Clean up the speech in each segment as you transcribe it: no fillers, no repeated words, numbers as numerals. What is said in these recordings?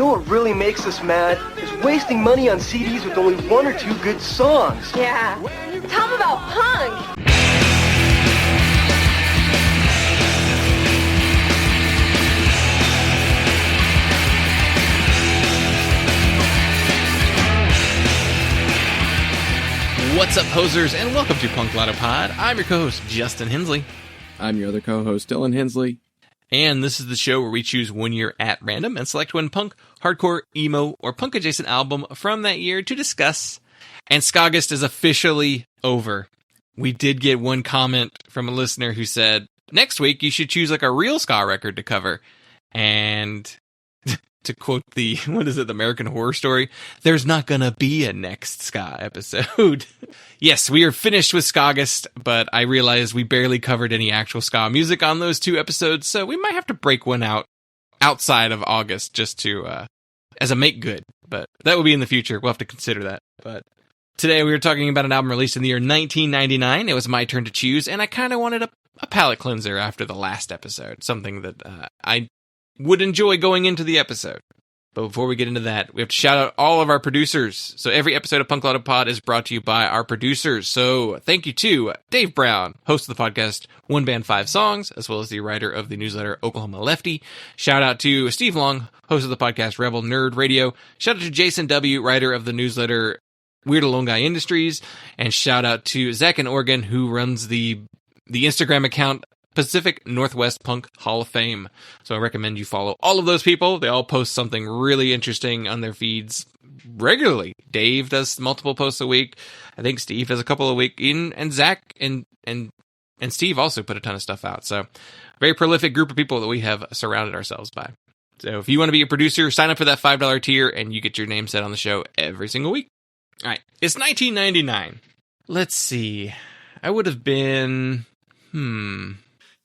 know what really makes us mad? Is wasting money on CDs with only one or two good songs. Yeah. Tell them about punk. What's up, posers, and welcome to Punk Lotto Pod. I'm your co-host, Justin Hensley. I'm your other co-host, Dylan Hensley. And this is the show where we choose one year at random and select one punk, hardcore, emo, or punk-adjacent album from that year to discuss. And Skagist is officially over. We did get one comment from a listener who said, next week you should choose like a real ska record to cover. And to quote the American Horror Story, there's not gonna be a next ska episode. Yes, we are finished with Skagist, but I realized we barely covered any actual ska music on those two episodes, so we might have to break one out outside of August just to, as a make good. But that will be in the future. We'll have to consider that. But today we were talking about an album released in the year 1999. It was my turn to choose, and I kind of wanted a palate cleanser after the last episode, something that I would enjoy going into the episode. But before we get into that, we have to shout out all of our producers. So every episode of Punk Lotto Pod is brought to you by our producers. So thank you to Dave Brown, host of the podcast One Band Five Songs, as well as the writer of the newsletter Oklahoma Lefty. Shout out to Steve Long, host of the podcast Rebel Nerd Radio. Shout out to Jason W., writer of the newsletter Weird Alone Guy Industries. And shout out to Zach in Oregon, who runs the Instagram account Pacific Northwest Punk Hall of Fame. So I recommend you follow all of those people. They all post something really interesting on their feeds regularly. Dave does multiple posts a week. I think Steve does a couple a week. And Zach and Steve also put a ton of stuff out. So very prolific group of people that we have surrounded ourselves by. So if you want to be a producer, sign up for that $5 tier and you get your name set on the show every single week. All right. It's 1999. Let's see. I would have been...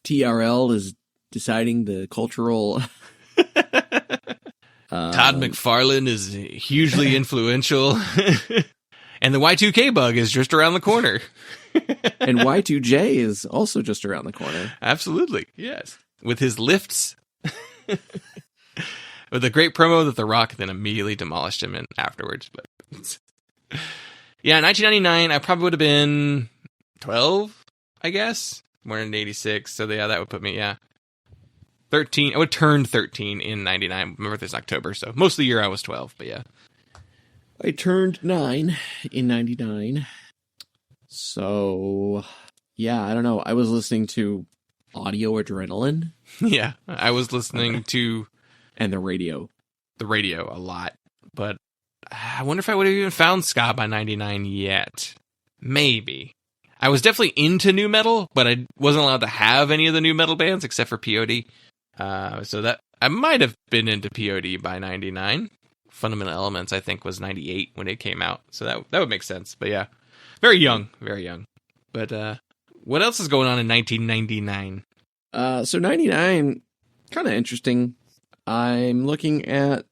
TRL is deciding the cultural... Todd McFarlane is hugely influential. And the Y2K bug is just around the corner. And Y2J is also just around the corner. Absolutely, yes. With his lifts. With a great promo that The Rock then immediately demolished him in afterwards. But yeah, 1999, I probably would have been 12, I guess. Born in 86, so yeah, that would put me, 13. I would turn 13 in 99. My birthday's October, so most of the year I was 12, but yeah. I turned 9 in 99. So, yeah, I don't know. I was listening to Audio Adrenaline. Yeah, I was listening to... And the radio. The radio a lot, but I wonder if I would have even found ska by 99 yet. Maybe. I was definitely into nu metal, but I wasn't allowed to have any of the nu metal bands except for POD. So that I might have been into POD by 99. Fundamental Elements, I think, was 98 when it came out. So that would make sense. But yeah, very young, very young. But what else is going on in 1999? So 99, kind of interesting. I'm looking at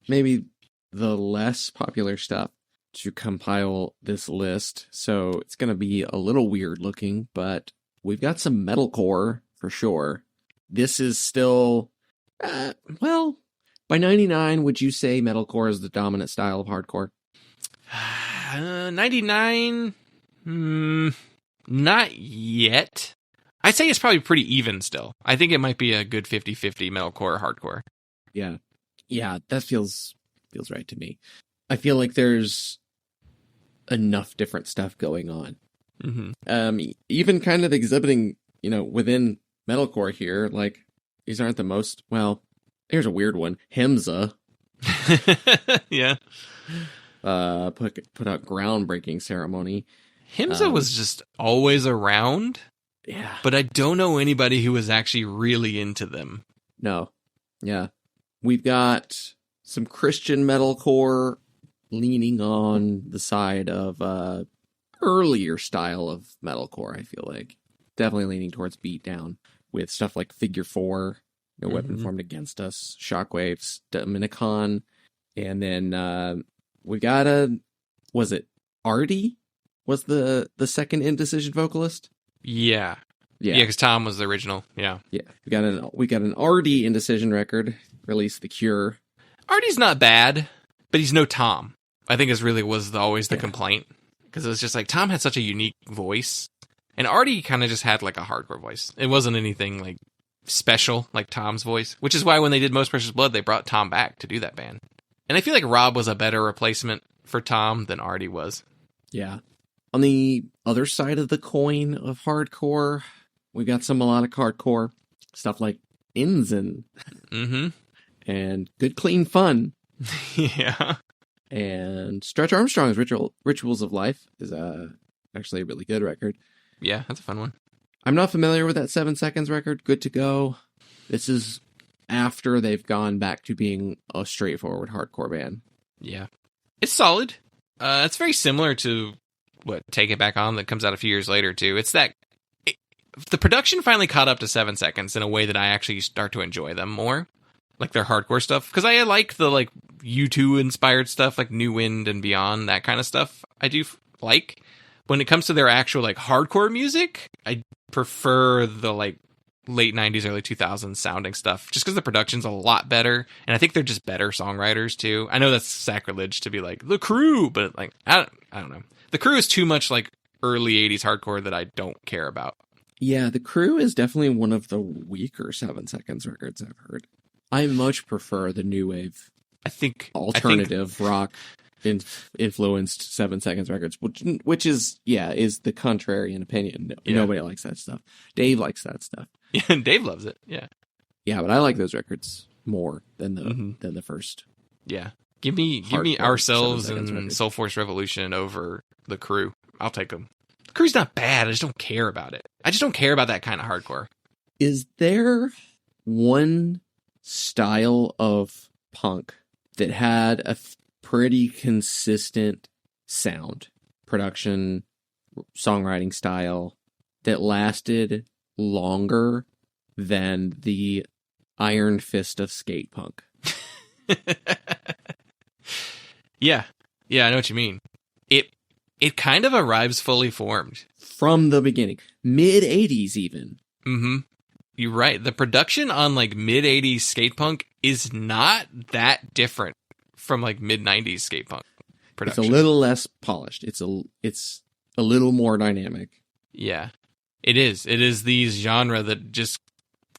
maybe the less popular stuff to compile this list, so it's going to be a little weird looking, but we've got some metalcore for sure. This is still, well, by 99, would you say metalcore is the dominant style of hardcore? 99? Not yet. I'd say it's probably pretty even still. I think it might be a good 50-50 metalcore, hardcore. Yeah, that feels right to me. I feel like there's enough different stuff going on. Mm-hmm. Even kind of exhibiting, within metalcore here, like, these aren't the most, well, here's a weird one. Hemza. Yeah. Put out Groundbreaking Ceremony. Hemza was just always around. Yeah. But I don't know anybody who was actually really into them. No. Yeah. We've got some Christian metalcore leaning on the side of earlier style of metalcore, I feel like. Definitely leaning towards beatdown with stuff like Figure 4, No Weapon Formed Against Us, Shockwaves, Dominicon, and then we got was it Artie? Was the second Indecision vocalist? Yeah. Yeah, because Tom was the original. Yeah. Yeah. We got an Artie Indecision record, released The Cure. Artie's not bad, but he's no Tom. I think was always the complaint. Because it was just like, Tom had such a unique voice. And Artie kind of just had like a hardcore voice. It wasn't anything like special like Tom's voice. Which is why when they did Most Precious Blood, they brought Tom back to do that band. And I feel like Rob was a better replacement for Tom than Artie was. Yeah. On the other side of the coin of hardcore, we got some melodic hardcore. Stuff like Inzen. Mm-hmm. And Good Clean Fun. Yeah. And Stretch Armstrong's Rituals of Life is actually a really good record. Yeah, that's a fun one. I'm not familiar with that 7 Seconds record. Good to Go. This is after they've gone back to being a straightforward hardcore band. Yeah. It's solid. It's very similar to Take It Back On that comes out a few years later, too. The production finally caught up to 7 Seconds in a way that I actually start to enjoy them more. Like their hardcore stuff. Because I like the U2 inspired stuff, like New Wind and Beyond, that kind of stuff. I do like. When it comes to their actual hardcore music, I prefer the late 90s, early 2000s sounding stuff. Just because the production's a lot better. And I think they're just better songwriters too. I know that's sacrilege to be like, The Crew, but I don't know. The Crew is too much early 80s hardcore that I don't care about. Yeah, The Crew is definitely one of the weaker 7 Seconds records I've heard. I much prefer the new wave, alternative rock influenced 7 Seconds records, which is the contrarian opinion. Yeah. Nobody likes that stuff. Dave likes that stuff. Yeah, Dave loves it. Yeah. Yeah, but I like those records more than the first. Yeah. Give me Ourselves and Soul Force Revolution over The Crew. I'll take them. The Crew's not bad. I just don't care about it. I just don't care about that kind of hardcore. Is there one style of punk that had a pretty consistent sound, production, songwriting style that lasted longer than the Iron Fist of skate punk? Yeah, I know what you mean. It kind of arrives fully formed from the beginning, mid 80s even. Mm-hmm. You're right. The production on mid 80s skate punk is not that different from mid 90s skate punk production. It's a little less polished. It's a little more dynamic. Yeah, it is. It is the genre that just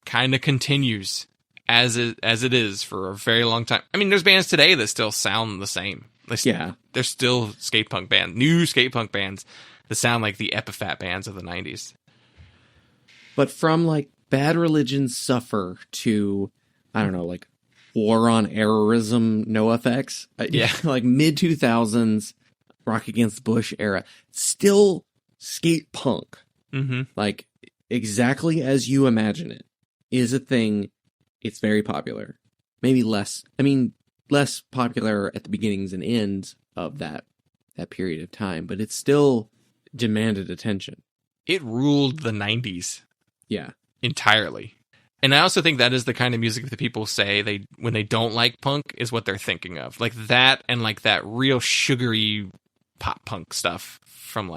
kind of continues as it is for a very long time. I mean, there's bands today that still sound the same. There's still skate punk bands, new skate punk bands that sound like the Epiphat bands of the 90s. But from Bad Religion Suffer to, I don't know, War on Errorism, No Effects. Yeah. Mid 2000s, Rock Against the Bush era. Still skate punk. Mm-hmm. Exactly as you imagine it is a thing. It's very popular. Maybe less popular at the beginnings and ends of that period of time, but it still demanded attention. It ruled the 90s. Yeah. Entirely. And I also think that is the kind of music that people say when they don't like punk is what they're thinking of. That and that real sugary pop punk stuff from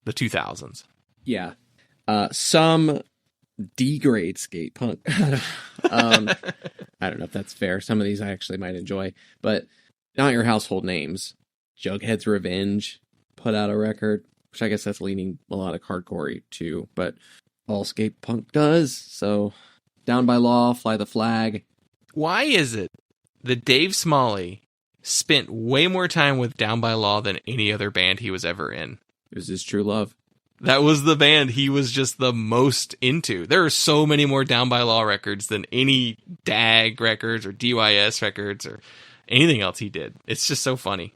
the 2000s. Yeah. Some degrade skate punk. I don't know if that's fair. Some of these I actually might enjoy, but not your household names. Jughead's Revenge put out a record, which I guess that's leaning melodic hardcore too, but all skate punk does. So Down by Law, Fly the Flag. Why is it that Dave Smalley spent way more time with Down by Law than any other band he was ever in? It was his true love. That was the band he was just the most into. There are so many more Down by Law records than any DAG records or DYS records or anything else he did. It's just so funny.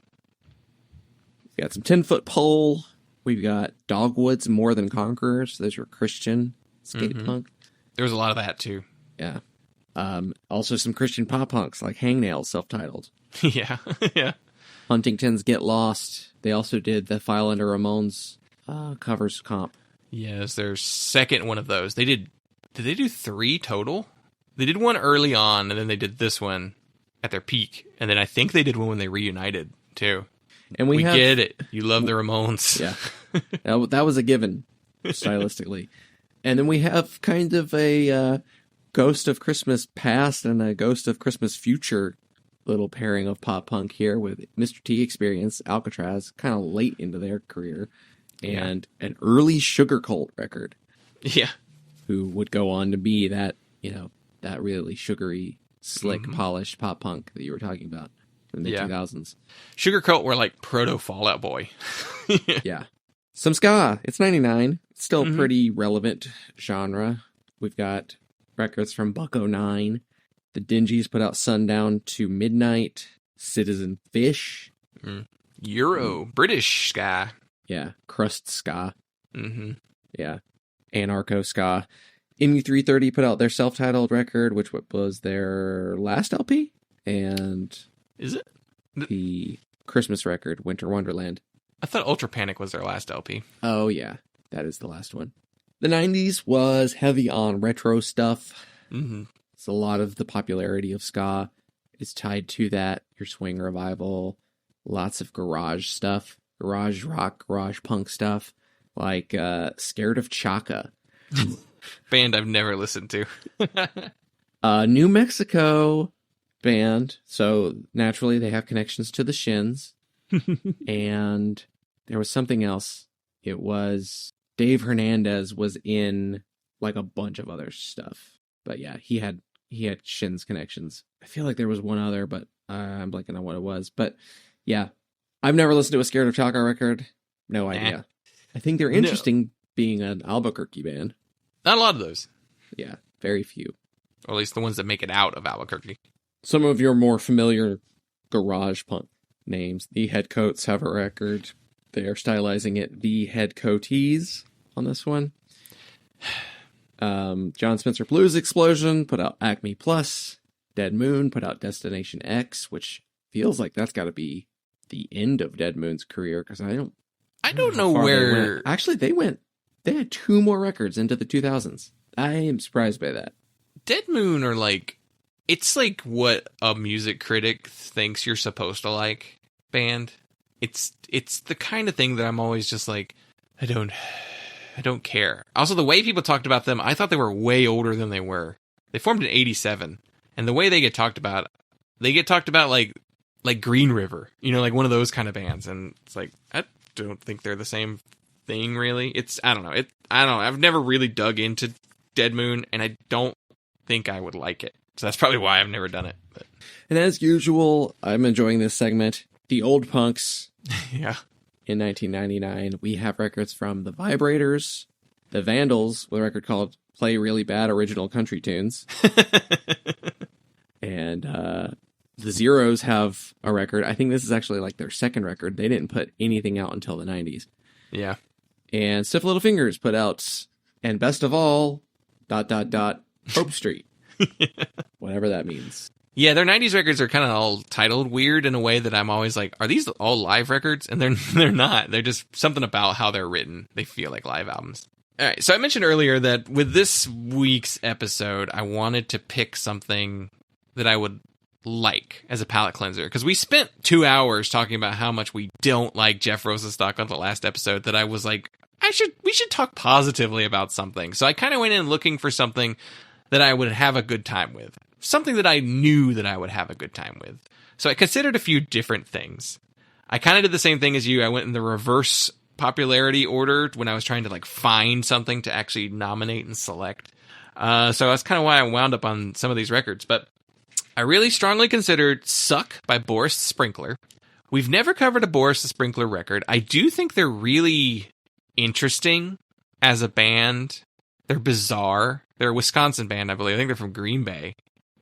We got some 10-Foot Pole. We've got Dogwoods, More Than Conquerors. Those were Christian skate punk. There was a lot of that too. Yeah. Also some Christian pop punks like Hangnail, self-titled. Yeah. Yeah. Huntington's Get Lost. They also did the File Under Ramones covers comp. Yes, their second one of those. Did they do 3 total? They did one early on, and then they did this one at their peak. And then I think they did one when they reunited, too. And we get it. You love the Ramones. Yeah. That was a given, stylistically. And then we have kind of a Ghost of Christmas Past and a Ghost of Christmas Future little pairing of pop punk here with Mr. T Experience, Alcatraz, kind of late into their career, and an early Sugar Cult record. Yeah. Who would go on to be that, that really sugary, slick, polished pop punk that you were talking about in the 2000s. Sugar Cult were like proto Fall Out Boy. Yeah. Some ska. It's 99. Still pretty relevant genre. We've got records from Buck-09. The Dingies put out Sundown to Midnight. Citizen Fish. Euro. British ska. Yeah. Crust ska. Mm-hmm. Yeah. Anarcho ska. MU330 put out their self-titled record, which was their last LP. And is it? The Christmas record, Winter Wonderland. I thought Ultra Panic was their last LP. Oh, yeah. That is the last one. The 90s was heavy on retro stuff. Mm-hmm. It's a lot of the popularity of ska is tied to that. Your swing revival, lots of garage stuff, garage rock, garage punk stuff, like Scared of Chaka. Band I've never listened to. New Mexico band, so naturally they have connections to the Shins. And there was something else. It was Dave Hernandez was in like a bunch of other stuff. But yeah, he had Shins connections. I feel like there was one other, but I'm blanking on what it was. But yeah, I've never listened to a Scared of Chaka record. No idea. I think they're interesting being an Albuquerque band. Not a lot of those. Yeah, very few. Or at least the ones that make it out of Albuquerque. Some of your more familiar garage punk names. The Headcoats have a record. They are stylizing it The Headcoatees on this one. John Spencer Blues Explosion put out Acme Plus. Dead Moon put out Destination X, which feels like that's got to be the end of Dead Moon's career, because I don't know where. Actually, they had 2 more records into the 2000s. I am surprised by that. Dead Moon are like, it's like what a music critic thinks you're supposed to like band. It's the kind of thing that I'm always just like, I don't care. Also, the way people talked about them, I thought they were way older than they were. They formed in 87, and the way they get talked about like Green River, like one of those kind of bands, and it's like, I don't think they're the same thing, really. I don't know. I've never really dug into Dead Moon, and I don't think I would like it. So that's probably why I've never done it. But. And as usual, I'm enjoying this segment. The Old Punks. Yeah. In 1999, we have records from the Vibrators, the Vandals, with a record called Play Really Bad Original Country Tunes. And the Zeros have a record. I think this is actually like their second record. They didn't put anything out until the 90s. Yeah. And Stiff Little Fingers put out, and best of all, ... Hope Street. Whatever that means. Yeah, their 90s records are kind of all titled weird in a way that I'm always like, are these all live records? And they're not. They're just something about how they're written. They feel like live albums. All right, so I mentioned earlier that with this week's episode, I wanted to pick something that I would like as a palate cleanser. Because we spent 2 hours talking about how much we don't like Jeff Rosenstock on the last episode, that I was like, we should talk positively about something. So I kind of went in looking for something that I would have a good time with. Something that I knew that I would have a good time with. So I considered a few different things. I kind of did the same thing as you. I went in the reverse popularity order when I was trying to like find something to actually nominate and select. So that's kind of why I wound up on some of these records. But I really strongly considered Suck by Boris the Sprinkler. We've never covered a Boris the Sprinkler record. I do think they're really interesting as a band. They're bizarre. They're a Wisconsin band, I believe. I think they're from Green Bay.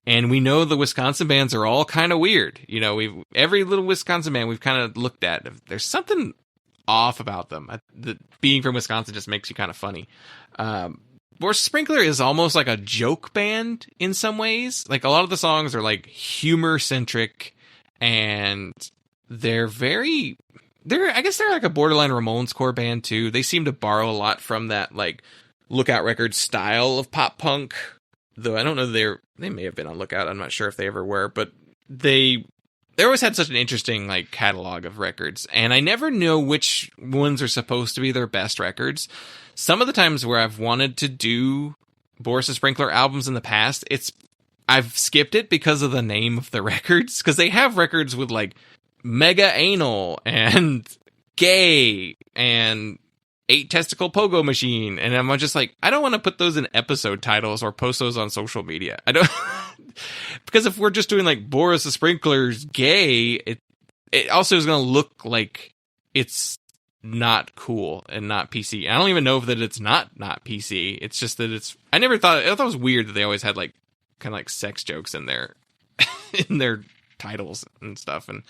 And we know the Wisconsin bands are all kind of weird. Every little Wisconsin band we've kind of looked at, there's something off about them. Being from Wisconsin just makes you kind of funny. Boris Sprinkler is almost like a joke band in some ways. Like a lot of the songs are like humor centric, and I guess they're like a borderline Ramones core band too. They seem to borrow a lot from that like Lookout Records style of pop punk. Though I don't know, they may have been on Lookout. I'm not sure if they ever were, but they always had such an interesting like catalog of records, and I never know which ones are supposed to be their best records. Some of the times where I've wanted to do Boris the Sprinkler albums in the past, I've skipped it because of the name of the records, because they have records with like mega anal and gay and 8 testicle pogo machine, and I'm just like, I don't want to put those in episode titles or post those on social media. I don't because if we're just doing like Boris the Sprinkler's gay, it also is going to look like it's not cool and not PC. I don't even know that it's not PC. It's just that I thought it was weird that they always had like kind of like sex jokes in their in their titles and stuff, and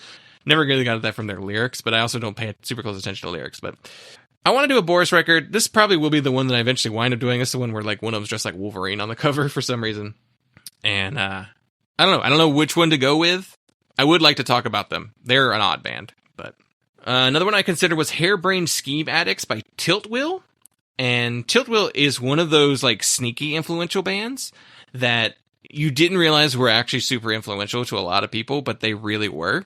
never really got that from their lyrics, but I also don't pay super close attention to lyrics. But I want to do a Boris record. This probably will be the one that I eventually wind up doing. This is the one where like one of them's just like Wolverine on the cover for some reason. And I don't know. I don't know which one to go with. I would like to talk about them. They're an odd band. But another one I considered was Harebrained Scheme Addicts by Tiltwheel. And Tiltwheel is one of those like sneaky influential bands that you didn't realize were actually super influential to a lot of people, but they really were.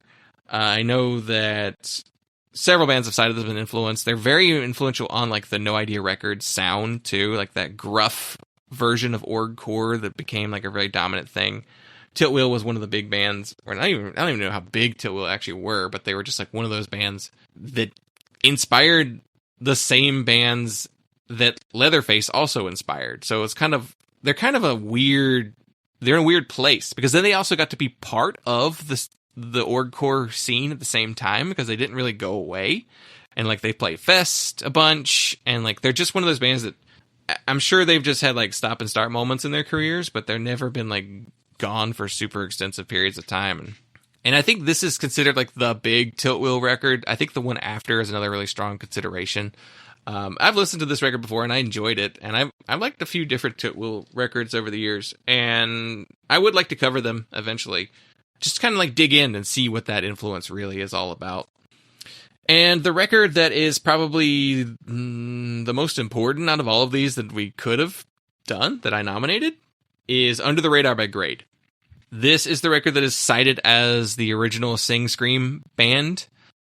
I know that several bands have cited them as an influence. They're very influential on like the No Idea Records sound too, like that gruff version of orgcore that became like a very dominant thing. Tiltwheel was one of the big bands, or I don't even know how big Tiltwheel actually were, but they were just like one of those bands that inspired the same bands that Leatherface also inspired. So they're kind of they're in a weird place, because then they also got to be part of the orgcore scene at the same time, because they didn't really go away, and like they play Fest a bunch, and like they're just one of those bands that I'm sure they've just had like stop and start moments in their careers, but they're never been like gone for super extensive periods of time. And I think this is considered like the big Tiltwheel record. I think the one after is another really strong consideration. I've listened to this record before and I enjoyed it, and I've liked a few different Tiltwheel records over the years, and I would like to cover them eventually. Just kind of like dig in and see what that influence really is all about. And the record that is probably the most important out of all of these that we could have done, that I nominated, is Under the Radar by Grade. This is the record that is cited as the original Sing Scream band.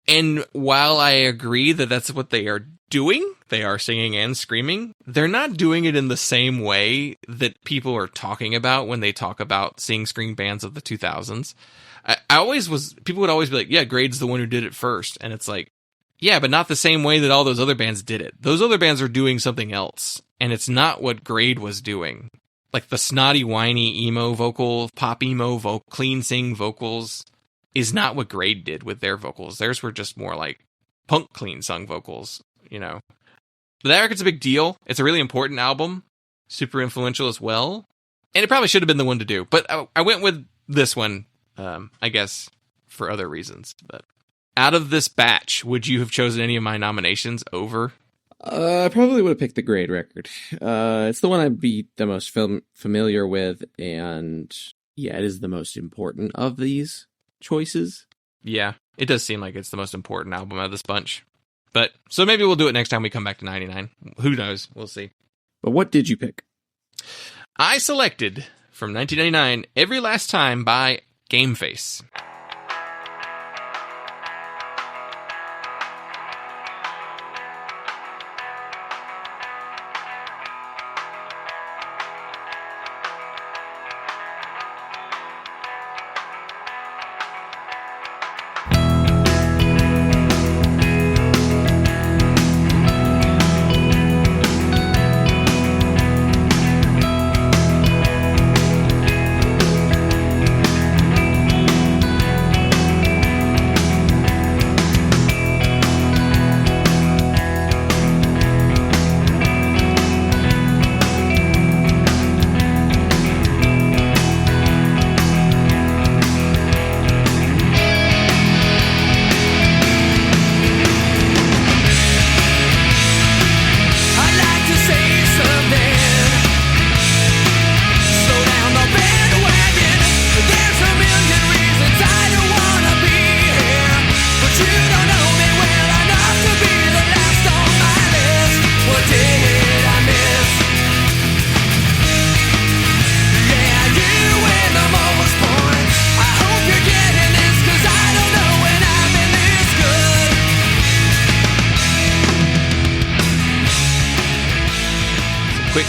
And while I agree that that's what they are doing, they are singing and screaming, they're not doing it in the same way that people are talking about when they talk about Sing Scream bands of the 2000s. People would always be like, yeah, Grade's the one who did it first. And it's like, yeah, but not the same way that all those other bands did it. Those other bands are doing something else, and it's not what Grade was doing. Like the snotty, whiny emo vocal, pop emo clean sing vocals is not what Grade did with their vocals. Theirs were just more like punk clean sung vocals, you know. But that record's a big deal. It's a really important album, super influential as well, and it probably should have been the one to do. But I went with this one, I guess, for other reasons. But out of this batch, would you have chosen any of my nominations over? I probably would have picked the Grade record. It's the one I'd be the most familiar with, and yeah, it is the most important of these choices. Yeah, it does seem like it's the most important album out of this bunch. But so maybe we'll do it next time we come back to 99. Who knows? We'll see. But what did you pick? I selected from 1999 Every Last Time by Gameface.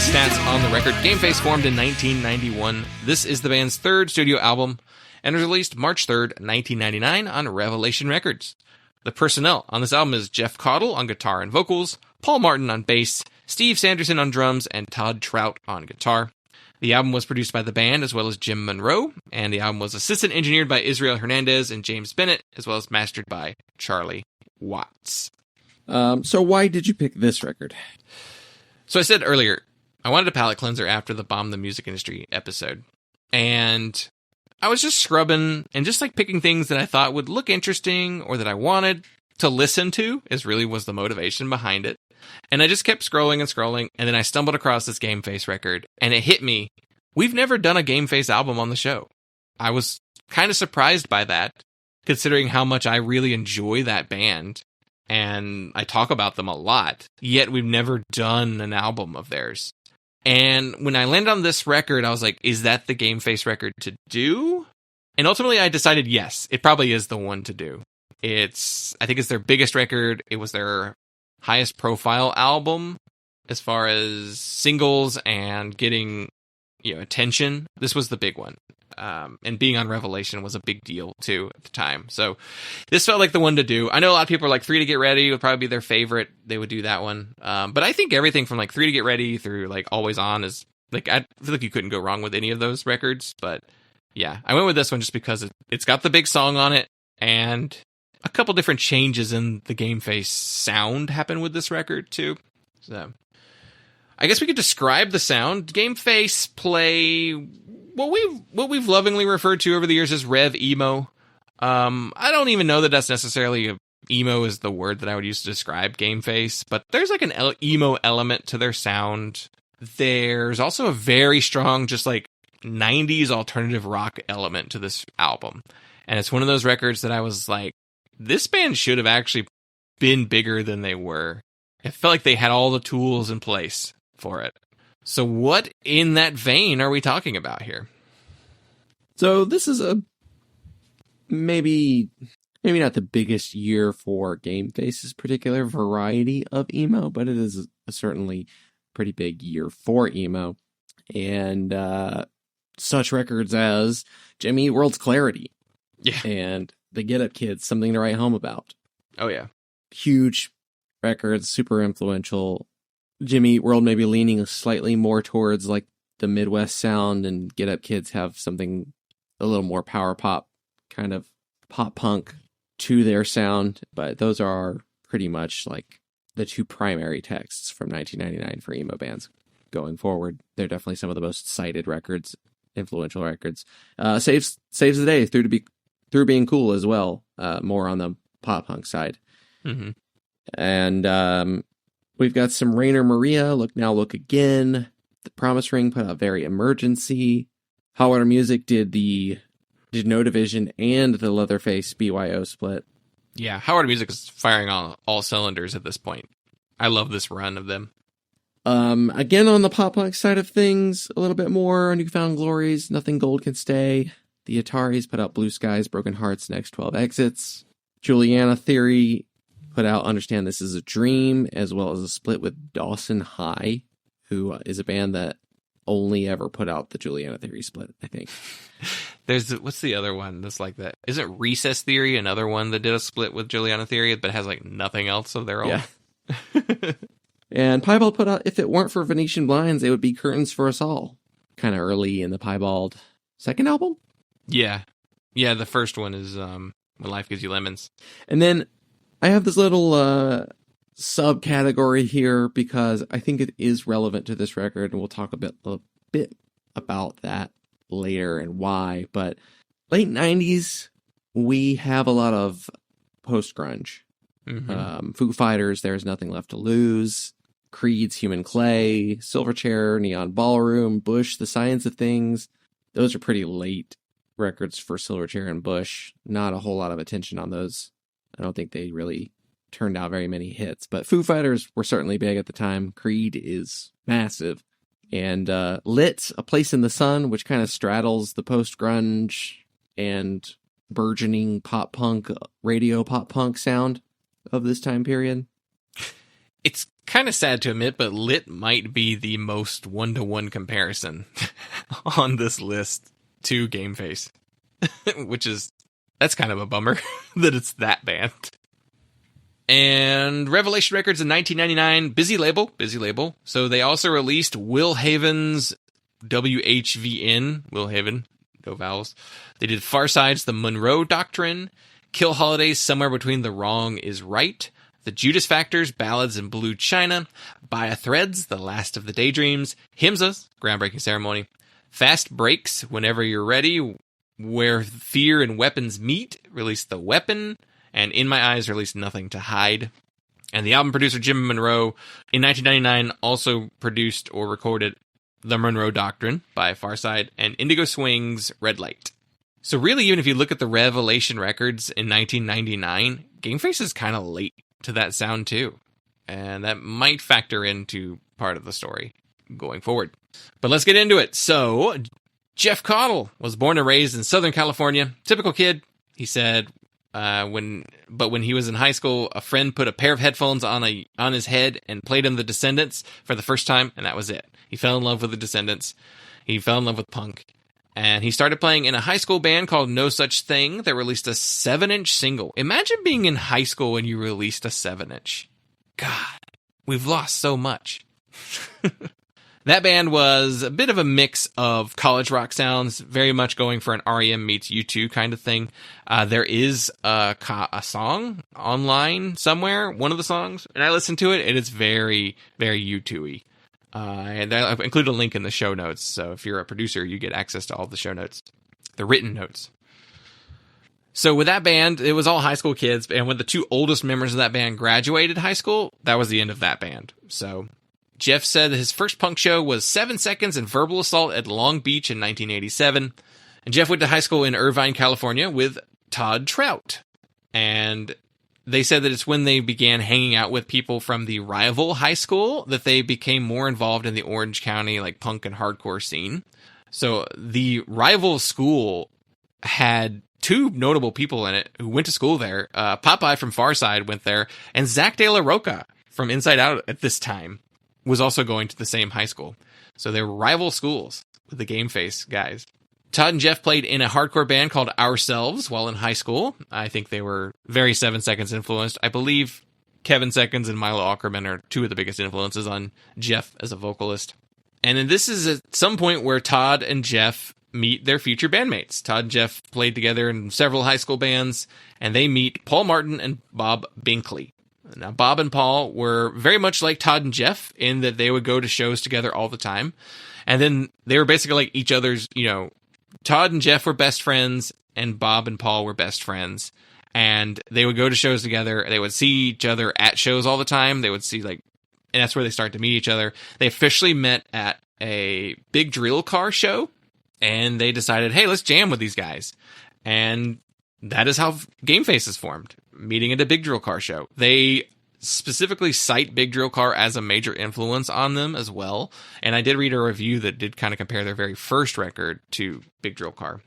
stats on the record. Gameface formed in 1991. This is the band's third studio album and was released March 3rd, 1999 on Revelation Records. The personnel on this album is Jeff Caudle on guitar and vocals, Paul Martin on bass, Steve Sanderson on drums, and Todd Trout on guitar. The album was produced by the band as well as Jim Monroe, and the album was assistant engineered by Israel Hernandez and James Bennett, as well as mastered by Charlie Watts. So why did you pick this record? So I said earlier, I wanted a palate cleanser after the Bomb the Music Industry episode. And I was just scrubbing and just like picking things that I thought would look interesting or that I wanted to listen to, is really was the motivation behind it. And I just kept scrolling and scrolling, and then I stumbled across this Gameface record, and it hit me. We've never done a Gameface album on the show. I was kind of surprised by that, considering how much I really enjoy that band, and I talk about them a lot, yet we've never done an album of theirs. And when I landed on this record, I was like, is that the Gameface record to do? And ultimately I decided, yes, it probably is the one to do. I think it's their biggest record. It was their highest profile album as far as singles and getting, attention. This was the big one. And being on Revelation was a big deal too at the time. So this felt like the one to do. I know a lot of people are like 3 to Get Ready would probably be their favorite. They would do that one. But I think everything from like 3 to Get Ready through like Always On is like, I feel like you couldn't go wrong with any of those records. But yeah, I went with this one just because it's got the big song on it, and a couple different changes in the Gameface sound happen with this record too. So I guess we could describe the sound. Gameface play what we've lovingly referred to over the years as Rev Emo. I don't even know that that's necessarily emo is the word that I would use to describe Gameface, but there's like an emo element to their sound. There's also a very strong, just like 90s alternative rock element to this album. And it's one of those records that I was like, this band should have actually been bigger than they were. It felt like they had all the tools in place for it. So what in that vein are we talking about here? So this is a maybe not the biggest year for Gameface's particular variety of emo, but it is a certainly pretty big year for emo. And such records as Jimmy Eat World's Clarity. Yeah. And the Get Up Kids, Something to Write Home About. Oh, yeah. Huge records, super influential. Jimmy Eat World maybe leaning slightly more towards like the Midwest sound, and Get Up Kids have something a little more power pop, kind of pop punk to their sound. But those are pretty much like the two primary texts from 1999 for emo bands going forward. They're definitely some of the most cited records, influential records. Saves the day through being cool as well. More on the pop punk side. Mm-hmm. And we've got some Rainer Maria, Look Now, Look Again. The Promise Ring put out Very Emergency. Hot Water Music did No Division and the Leatherface BYO split. Yeah, Hot Water Music is firing on all cylinders at this point. I love this run of them. Again, on the pop punk side of things, a little bit more Newfound Glories, Nothing Gold Can Stay. The Ataris put out Blue Skies, Broken Hearts, Next 12 Exits. Juliana Theory put out Understand This Is a Dream, as well as a split with Dawson High, who is a band that only ever put out the Juliana Theory split, I think. What's the other one that's like that? Isn't Recess Theory another one that did a split with Juliana Theory, but has like nothing else of their own? Yeah. And Piebald put out If It Weren't for Venetian Blinds, It Would Be Curtains for Us All. Kind of early in the Piebald second album? Yeah. Yeah, the first one is When Life Gives You Lemons. And then I have this little subcategory here because I think it is relevant to this record, and we'll talk a bit about that later and why. But late 90s, we have a lot of post-grunge. Mm-hmm. Foo Fighters, There's Nothing Left to Lose, Creed's Human Clay, Silverchair, Neon Ballroom, Bush, The Science of Things. Those are pretty late records for Silverchair and Bush. Not a whole lot of attention on those. I don't think they really turned out very many hits, but Foo Fighters were certainly big at the time. Creed is massive. And Lit, A Place in the Sun, which kind of straddles the post-grunge and burgeoning pop-punk, radio pop-punk sound of this time period. It's kind of sad to admit, but Lit might be the most one-to-one comparison on this list to Gameface, that's kind of a bummer that it's that band. And Revelation Records in 1999, busy label. So they also released Will Haven's WHVN, Will Haven, no vowels. They did Farside's The Monroe Doctrine, Kill Holiday's Somewhere Between the Wrong is Right, The Judas Factors, Ballads in Blue China, Baya Threads, The Last of the Daydreams, Himza's Groundbreaking Ceremony, Fast Breaks, Whenever You're Ready, Where Fear and Weapons Meet, released The Weapon, and In My Eyes released Nothing to Hide. And the album producer Jim Monroe in 1999 also produced or recorded The Monroe Doctrine by Farside and Indigo Swing's Red Light. So really, even if you look at the Revelation Records in 1999, Gameface is kind of late to that sound too. And that might factor into part of the story going forward. But let's get into it. So, Jeff Caudle was born and raised in Southern California. Typical kid, he said. When he was in high school, a friend put a pair of headphones on his head and played him The Descendants for the first time, and that was it. He fell in love with The Descendants. He fell in love with punk. And he started playing in a high school band called No Such Thing that released a 7-inch single. Imagine being in high school when you released a 7-inch. God, we've lost so much. That band was a bit of a mix of college rock sounds, very much going for an REM meets U2 kind of thing. There is a song online somewhere, one of the songs, and I listened to it, and it's very, very U2-y. And I've included a link in the show notes, so if you're a producer, you get access to all the show notes, the written notes. So with that band, it was all high school kids, and when the two oldest members of that band graduated high school, that was the end of that band. So Jeff said his first punk show was 7 Seconds and Verbal Assault at Long Beach in 1987. And Jeff went to high school in Irvine, California with Todd Trout. And they said that it's when they began hanging out with people from the rival high school that they became more involved in the Orange County punk and hardcore scene. So the rival school had two notable people in it who went to school there. Popeye from Farside went there, and Zach De La Roca from Inside Out at this time was also going to the same high school. So they were rival schools with the Gameface guys. Todd and Jeff played in a hardcore band called Ourselves while in high school. I think they were very 7 Seconds influenced. I believe Kevin Seconds and Milo Ackerman are two of the biggest influences on Jeff as a vocalist. And then this is at some point where Todd and Jeff meet their future bandmates. Todd and Jeff played together in several high school bands, and they meet Paul Martin and Bob Binkley. Now, Bob and Paul were very much like Todd and Jeff in that they would go to shows together all the time. And then they were basically like each other's, Todd and Jeff were best friends, and Bob and Paul were best friends. And they would go to shows together. They would see each other at shows all the time. They would see, and that's where they start to meet each other. They officially met at a big drill car show, and they decided, hey, let's jam with these guys. And that is how Gameface is formed, meeting at a big drill car show. They specifically cite Big Drill Car as a major influence on them as well. And I did read a review that did kind of compare their very first record to Big Drill Car.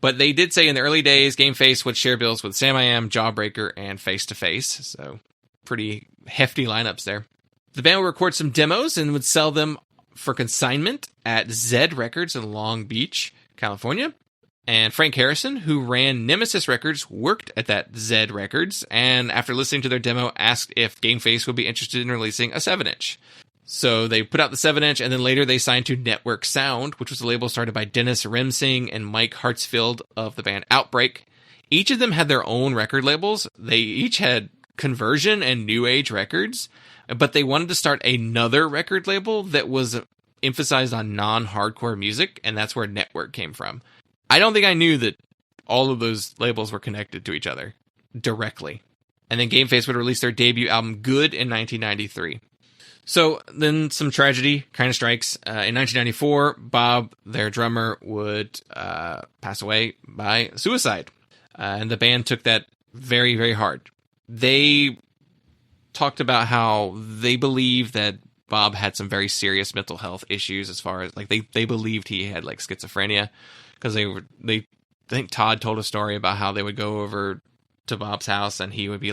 But they did say in the early days, Gameface would share bills with Sam I Am, Jawbreaker, and Face to Face. So pretty hefty lineups there. The band would record some demos and would sell them for consignment at Zed Records in Long Beach, California. And Frank Harrison, who ran Nemesis Records, worked at that Zed Records, and after listening to their demo, asked if Gameface would be interested in releasing a 7-inch. So they put out the 7-inch, and then later they signed to Network Sound, which was a label started by Dennis Remsing and Mike Hartsfield of the band Outbreak. Each of them had their own record labels. They each had Conversion and New Age Records, but they wanted to start another record label that was emphasized on non-hardcore music, and that's where Network came from. I don't think I knew that all of those labels were connected to each other directly. And then Gameface would release their debut album, Good, in 1993. So then some tragedy kind of strikes. In 1994, Bob, their drummer, would pass away by suicide. And the band took that very, very hard. They talked about how they believe that Bob had some very serious mental health issues as far as, they believed he had, schizophrenia. Because I think Todd told a story about how they would go over to Bob's house and he would be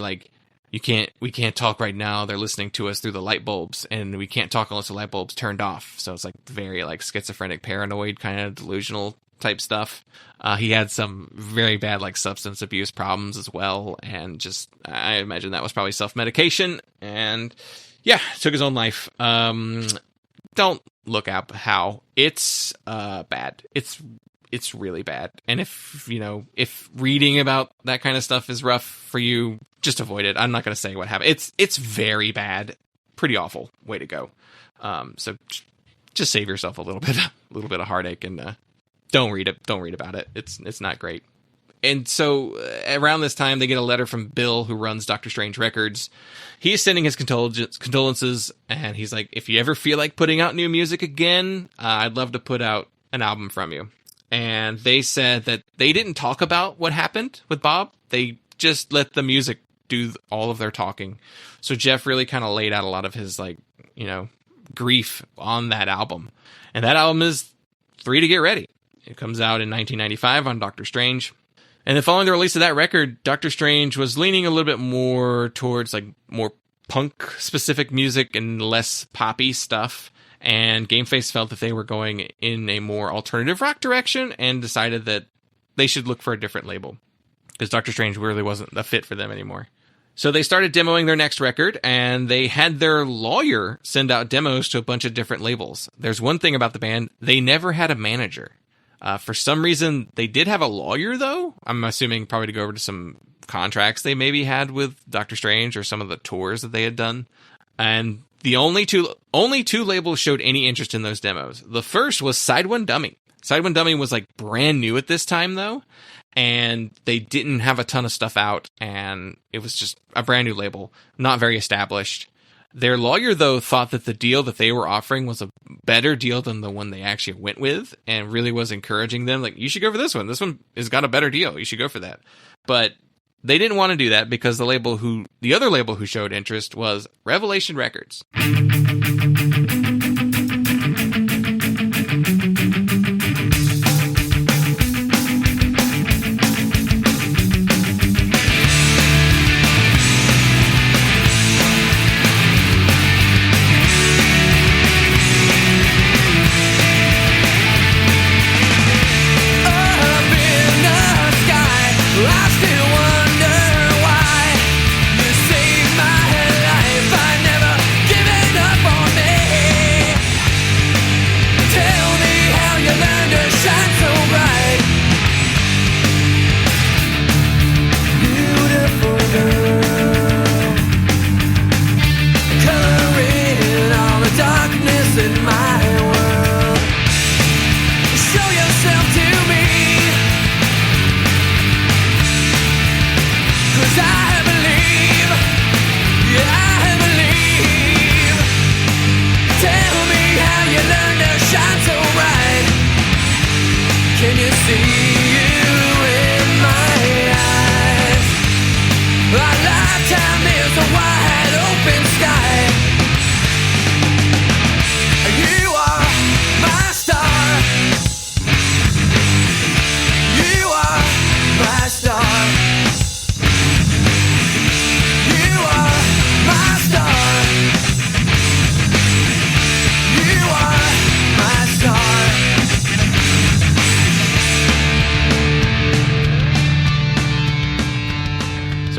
we can't talk right now. They're listening to us through the light bulbs, and we can't talk unless the light bulb's turned off. So it's like very like schizophrenic, paranoid kind of delusional type stuff. He had some very bad like substance abuse problems as well, and just I imagine that was probably self-medication, and yeah, took his own life. Don't look up how it's bad. It's really bad. And if reading about that kind of stuff is rough for you, just avoid it. I'm not going to say what happened. It's very bad. Pretty awful way to go. So just save yourself a little bit of heartache, and don't read it. Don't read about it. It's not great. And so around this time, they get a letter from Bill, who runs Doctor Strange Records. He's sending his condolences, and he's like, if you ever feel like putting out new music again, I'd love to put out an album from you. And they said that they didn't talk about what happened with Bob. They just let the music do all of their talking. So Jeff really kind of laid out a lot of his grief on that album. And that album is Three to Get Ready. It comes out in 1995 on Doctor Strange. And then following the release of that record, Doctor Strange was leaning a little bit more towards like more punk-specific music and less poppy stuff. And Gameface felt that they were going in a more alternative rock direction and decided that they should look for a different label, because Doctor Strange really wasn't a fit for them anymore. So they started demoing their next record, and they had their lawyer send out demos to a bunch of different labels. There's one thing about the band, they never had a manager. For some reason, they did have a lawyer, though. I'm assuming probably to go over to some contracts they maybe had with Doctor Strange or some of the tours that they had done. And the only two labels showed any interest in those demos. The first was Side One Dummy. Side One Dummy was like brand new at this time, though, and they didn't have a ton of stuff out, and it was just a brand new label, not very established. Their lawyer, though, thought that the deal that they were offering was a better deal than the one they actually went with, and really was encouraging them, like, you should go for this one. This one has got a better deal. You should go for that. But they didn't want to do that because the other label who showed interest was Revelation Records.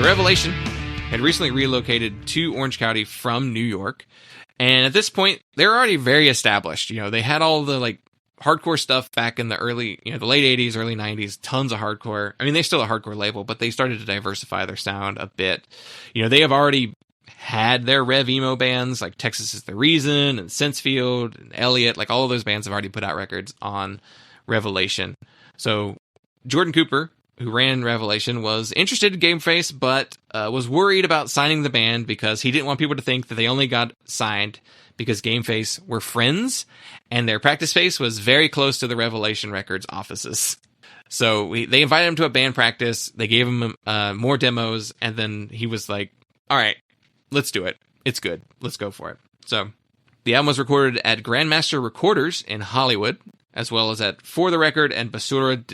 Revelation had recently relocated to Orange County from New York, and at this point, they're already very established. They had all the like hardcore stuff back in the the late 80s, early 90s, tons of hardcore. I mean, they're still a hardcore label, but they started to diversify their sound a bit. They have already had their Rev Emo bands, like Texas Is the Reason, and Sensefield, and Elliott, like all of those bands have already put out records on Revelation. So Jordan Cooper, who ran Revelation, was interested in Gameface, but was worried about signing the band because he didn't want people to think that they only got signed because Gameface were friends, and their practice space was very close to the Revelation Records offices. So they invited him to a band practice, they gave him more demos, and then he was like, all right, let's do it. It's good. Let's go for it. So the album was recorded at Grandmaster Recorders in Hollywood, as well as at For the Record and Basura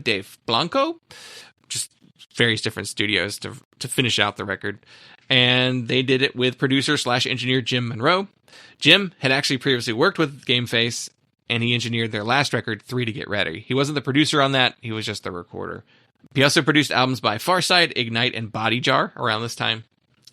de Blanco. Just various different studios to finish out the record. And they did it with producer/engineer Jim Monroe. Jim had actually previously worked with Gameface, and he engineered their last record, 3 to Get Ready. He wasn't the producer on that, he was just the recorder. He also produced albums by Farside, Ignite, and Body Jar around this time.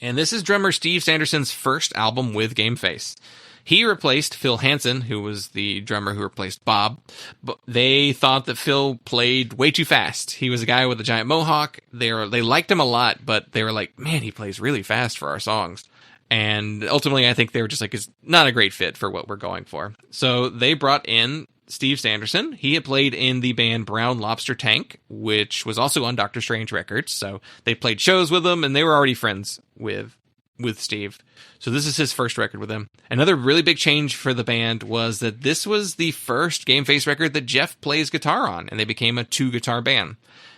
And this is drummer Steve Sanderson's first album with Gameface. He replaced Phil Hansen, who was the drummer who replaced Bob. But they thought that Phil played way too fast. He was a guy with a giant mohawk. They liked him a lot, but they were like, man, he plays really fast for our songs. And ultimately, I think they were just like, it's not a great fit for what we're going for. So they brought in Steve Sanderson. He had played in the band Brown Lobster Tank, which was also on Doctor Strange Records. So they played shows with him, and they were already friends with Steve. So this is his first record with him. Another really big change for the band was that this was the first Gameface record that Jeff plays guitar on, and they became a 2-guitar band.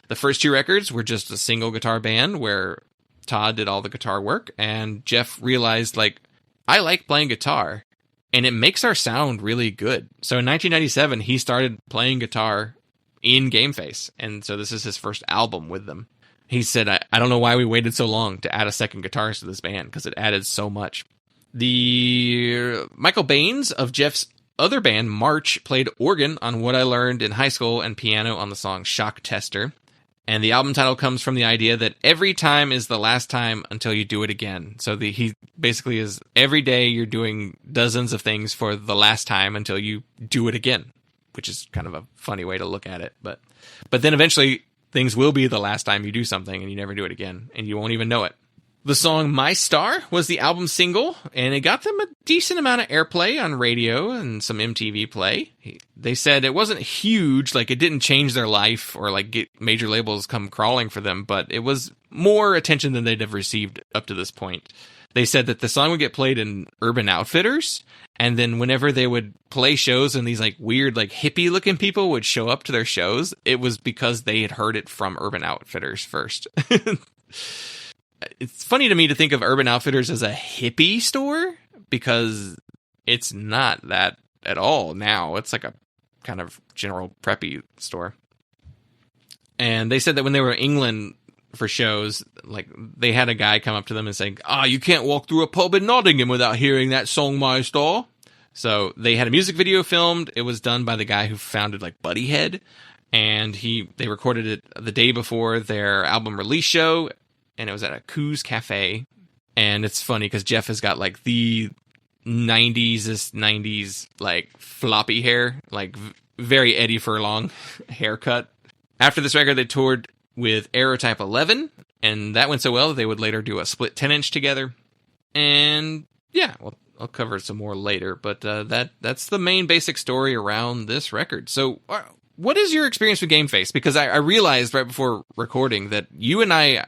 The first 2 records were just a single guitar band where Todd did all the guitar work, and Jeff realized, like, I like playing guitar, and it makes our sound really good. So in 1997, he started playing guitar in Gameface, and so this is his first album with them. He said, I don't know why we waited so long to add a second guitarist to this band, because it added so much. The Michael Baines of Jeff's other band, March, played organ on What I Learned in High School and piano on the song Shock Tester. And the album title comes from the idea that every time is the last time until you do it again. So he basically is every day you're doing dozens of things for the last time until you do it again, which is kind of a funny way to look at it. But then eventually things will be the last time you do something and you never do it again and you won't even know it. The song My Star was the album single, and it got them a decent amount of airplay on radio and some MTV play. They said it wasn't huge, like it didn't change their life or like get major labels come crawling for them, but it was more attention than they'd have received up to this point. They said that the song would get played in Urban Outfitters, and then whenever they would play shows and these like weird like hippie looking people would show up to their shows, it was because they had heard it from Urban Outfitters first. It's funny to me to think of Urban Outfitters as a hippie store because it's not that at all now. It's like a kind of general preppy store. And they said that when they were in England for shows, like they had a guy come up to them and say, you can't walk through a pub in Nottingham without hearing that song My Star. So they had a music video filmed. It was done by the guy who founded like Buddyhead. And they recorded it the day before their album release show. And it was at a Coos Cafe. And it's funny because Jeff has got like the 90s like floppy hair, like very Eddie Furlong haircut. After this record, they toured with Aerotype 11, and that went so well that they would later do a split 10-inch together. And yeah, well, I'll cover some more later, but that's the main basic story around this record. So what is your experience with Gameface? Because I realized right before recording that you and I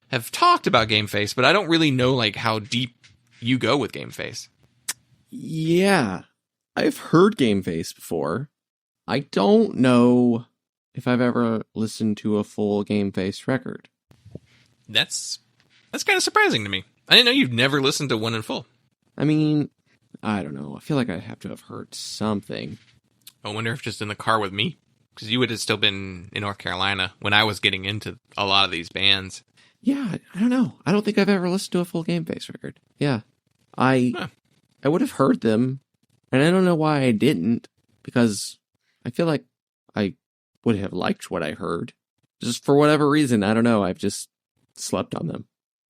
have talked about Gameface, but I don't really know like how deep you go with Gameface. Yeah, I've heard Gameface before. I don't know if I've ever listened to a full Gameface record. That's kind of surprising to me. I didn't know you've never listened to one in full. I mean, I don't know. I feel like I'd have to have heard something. I wonder if just in the car with me, because you would have still been in North Carolina when I was getting into a lot of these bands. Yeah, I don't know. I don't think I've ever listened to a full Gameface record. Yeah. I would have heard them, and I don't know why I didn't, because I feel like I would have liked what I heard. Just for whatever reason, I don't know. I've just slept on them.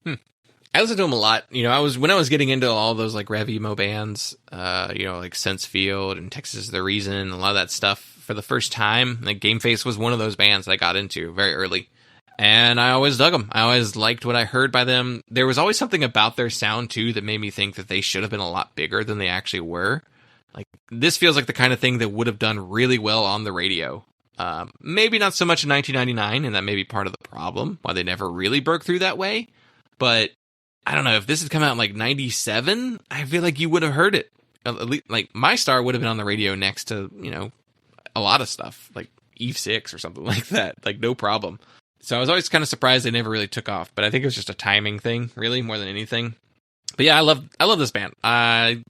I listened to them a lot. You know, when I was getting into all those like Rev Emo bands, like Sensefield and Texas is the Reason, and a lot of that stuff for the first time. Like Gameface was one of those bands that I got into very early. And I always dug them. I always liked what I heard by them. There was always something about their sound, too, that made me think that they should have been a lot bigger than they actually were. Like, this feels like the kind of thing that would have done really well on the radio. Maybe not so much in 1999, and that may be part of the problem, why they never really broke through that way. But, I don't know, if this had come out in, like, 97, I feel like you would have heard it. At least, like, My Star would have been on the radio next to, you know, a lot of stuff, like Eve 6 or something like that. Like, no problem. So I was always kind of surprised they never really took off, but I think it was just a timing thing, really, more than anything. But yeah, I love this band. I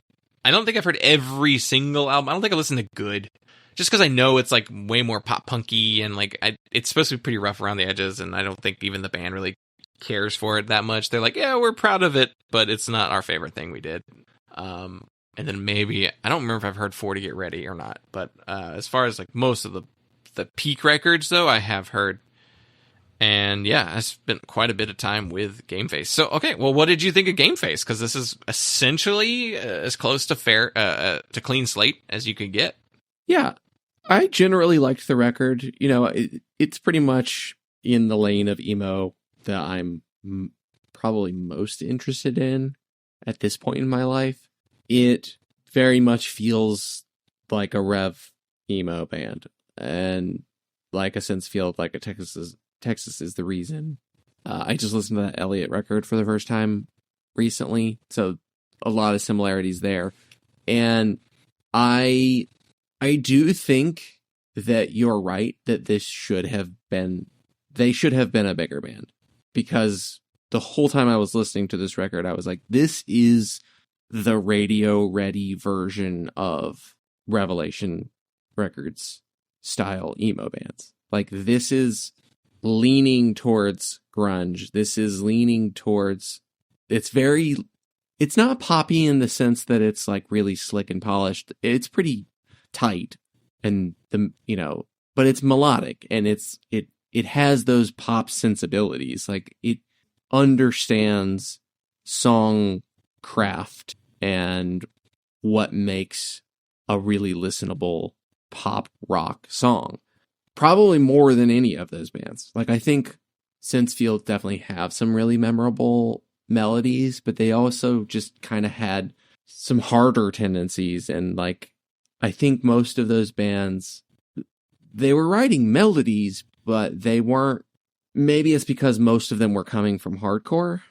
don't think I've heard every single album. I don't think I listened to Good. just because I know it's like way more pop punky and like it's supposed to be pretty rough around the edges, and I don't think even the band really cares for it that much. They're like, yeah, we're proud of it, but it's not our favorite thing we did. And then maybe, I don't remember if I've heard 40 Get Ready or not, but as far as like most of the peak records though, I have heard. And yeah, I spent quite a bit of time with Gameface. So, okay, well, what did you think of Gameface? Because this is essentially as close to to Clean Slate as you could get. Yeah, I generally liked the record. You know, it's pretty much in the lane of emo that I'm probably most interested in at this point in my life. It very much feels like a Rev emo band, and like a Sensefield, like a Texas is the Reason. I just listened to that Elliott record for the first time recently, so a lot of similarities there. And I do think that you're right that they should have been a bigger band, because the whole time I was listening to this record, I was like, this is the radio ready version of Revelation Records style emo bands. Like, this is leaning towards grunge. This is leaning towards, it's not poppy in the sense that it's like really slick and polished. It's pretty tight, and but it's melodic, and it has those pop sensibilities. Like, it understands song craft and what makes a really listenable pop rock song. Probably more than any of those bands. Like, I think Sensefield definitely have some really memorable melodies, but they also just kind of had some harder tendencies. And like, I think most of those bands, they were writing melodies, but they weren't, maybe it's because most of them were coming from hardcore.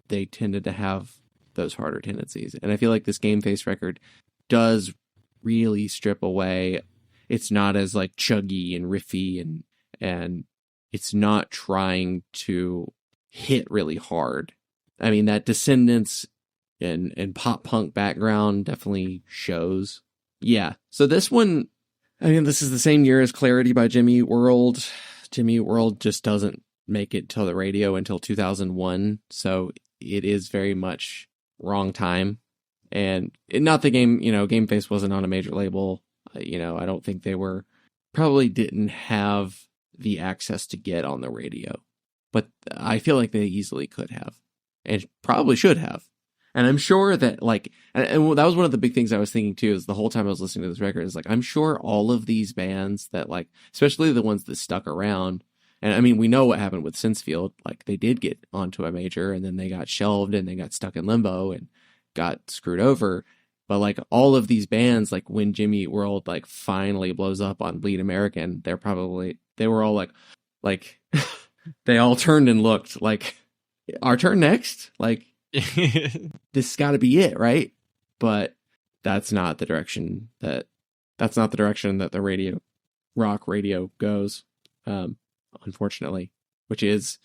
They tended to have those harder tendencies. And I feel like this Gameface record does really strip away. It's not as like chuggy and riffy, and it's not trying to hit really hard. I mean, that Descendants and pop punk background definitely shows. Yeah. So this one, I mean, this is the same year as Clarity by Jimmy Eat World. Jimmy Eat World just doesn't make it to the radio until 2001. So it is very much wrong time. And not the Gameface wasn't on a major label. I don't think they probably didn't have the access to get on the radio, but I feel like they easily could have, and probably should have. And I'm sure that and that was one of the big things I was thinking too, is the whole time I was listening to this record is like, I'm sure all of these bands that like, especially the ones that stuck around, and I mean, we know what happened with Sensefield. Like, they did get onto a major, and then they got shelved, and they got stuck in limbo and got screwed over. But like, all of these bands, like when Jimmy Eat World like finally blows up on Bleed American, they were all like they all turned and looked like, our turn next? Like, this got to be it, right? But that's not the direction that the rock radio goes, unfortunately, which is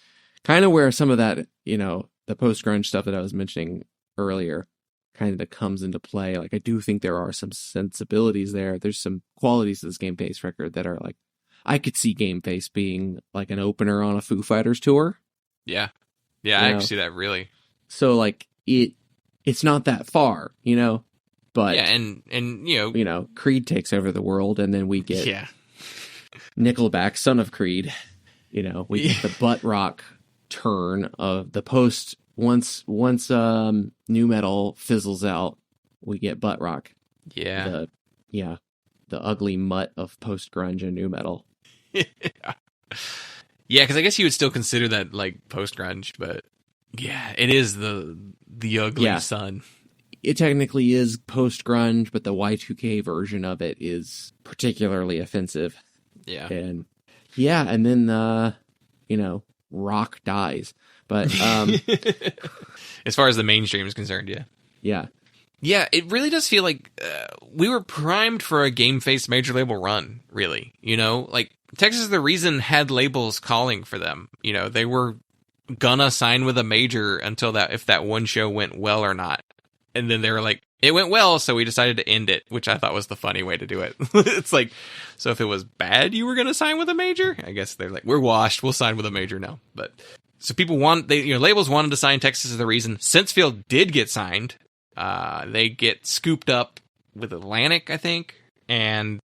kind of where some of that, the post-grunge stuff that I was mentioning earlier kind of comes into play. Like, I do think there are some sensibilities there. There's some qualities to this Gameface record that are like, I could see Gameface being like an opener on a Foo Fighters tour. Yeah. I can see that, really. So like, it's not that far, but yeah, and Creed takes over the world, and then we get Nickelback, Son of Creed. We get the butt rock turn of the post. Once new metal fizzles out, we get butt rock. Yeah. The ugly mutt of post grunge and new metal. Yeah, because I guess you would still consider that like post grunge, but yeah, it is the ugly son. It technically is post grunge, but the Y2K version of it is particularly offensive. Yeah. And then rock dies. But as far as the mainstream is concerned, yeah, it really does feel like we were primed for a Gameface major label run. Really, like Texas is the Reason had labels calling for them. They were gonna sign with a major until if that one show went well or not. And then they were like, it went well, so we decided to end it, which I thought was the funny way to do it. It's like, so if it was bad, you were going to sign with a major? I guess they're like, we're washed, we'll sign with a major now. But so people labels wanted to sign Texas is the Reason. Sensefield did get signed. They get scooped up with Atlantic, I think, and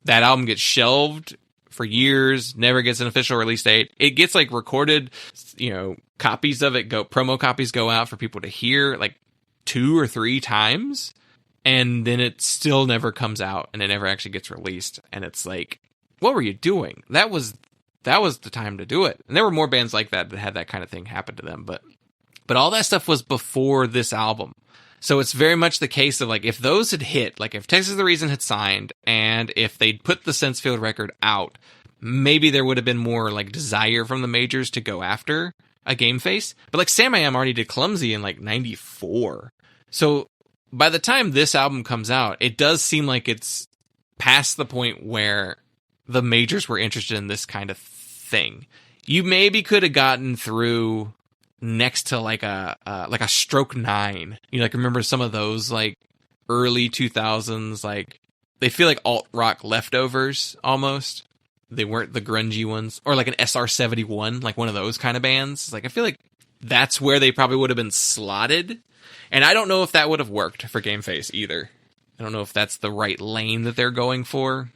that album gets shelved for years, never gets an official release date. It gets like recorded, copies of it promo copies go out for people to hear like 2 or 3 times, and then it still never comes out and it never actually gets released. And it's like, what were you doing? That was the time to do it. And there were more bands like that had that kind of thing happen to them, but all that stuff was before this album. So it's very much the case of like, if those had hit, like if Texas is the Reason had signed and if they'd put the Sensefield record out, maybe there would have been more like desire from the majors to go after a Gameface. But like Sam I Am already did Clumsy in like 94. So by the time this album comes out, it does seem like it's past the point where the majors were interested in this kind of thing. You maybe could have gotten through next to like a Stroke 9. Remember some of those like early 2000s, like they feel like alt rock leftovers almost. They weren't the grungy ones, or like an SR-71, like one of those kind of bands. Like I feel like that's where they probably would have been slotted. And I don't know if that would have worked for Gameface either. I don't know if that's the right lane that they're going for.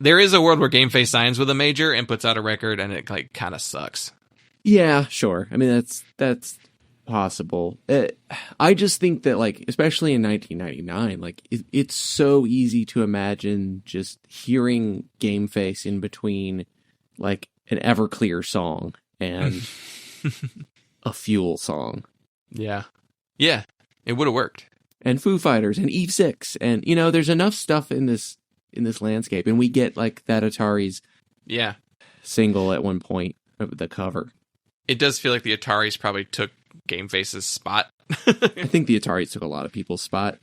There is a world where Gameface signs with a major and puts out a record and it like kind of sucks. Yeah, sure. I mean, that's possible. I just think that, like, especially in 1999, like, it's so easy to imagine just hearing Gameface in between, like, an Everclear song and a Fuel song. Yeah. Yeah, it would have worked. And Foo Fighters and Eve 6. And, there's enough stuff in this landscape. And we get, like, that Atari's single at one point of the cover. It does feel like the Ataris probably took Gameface's spot. I think the Ataris took a lot of people's spot.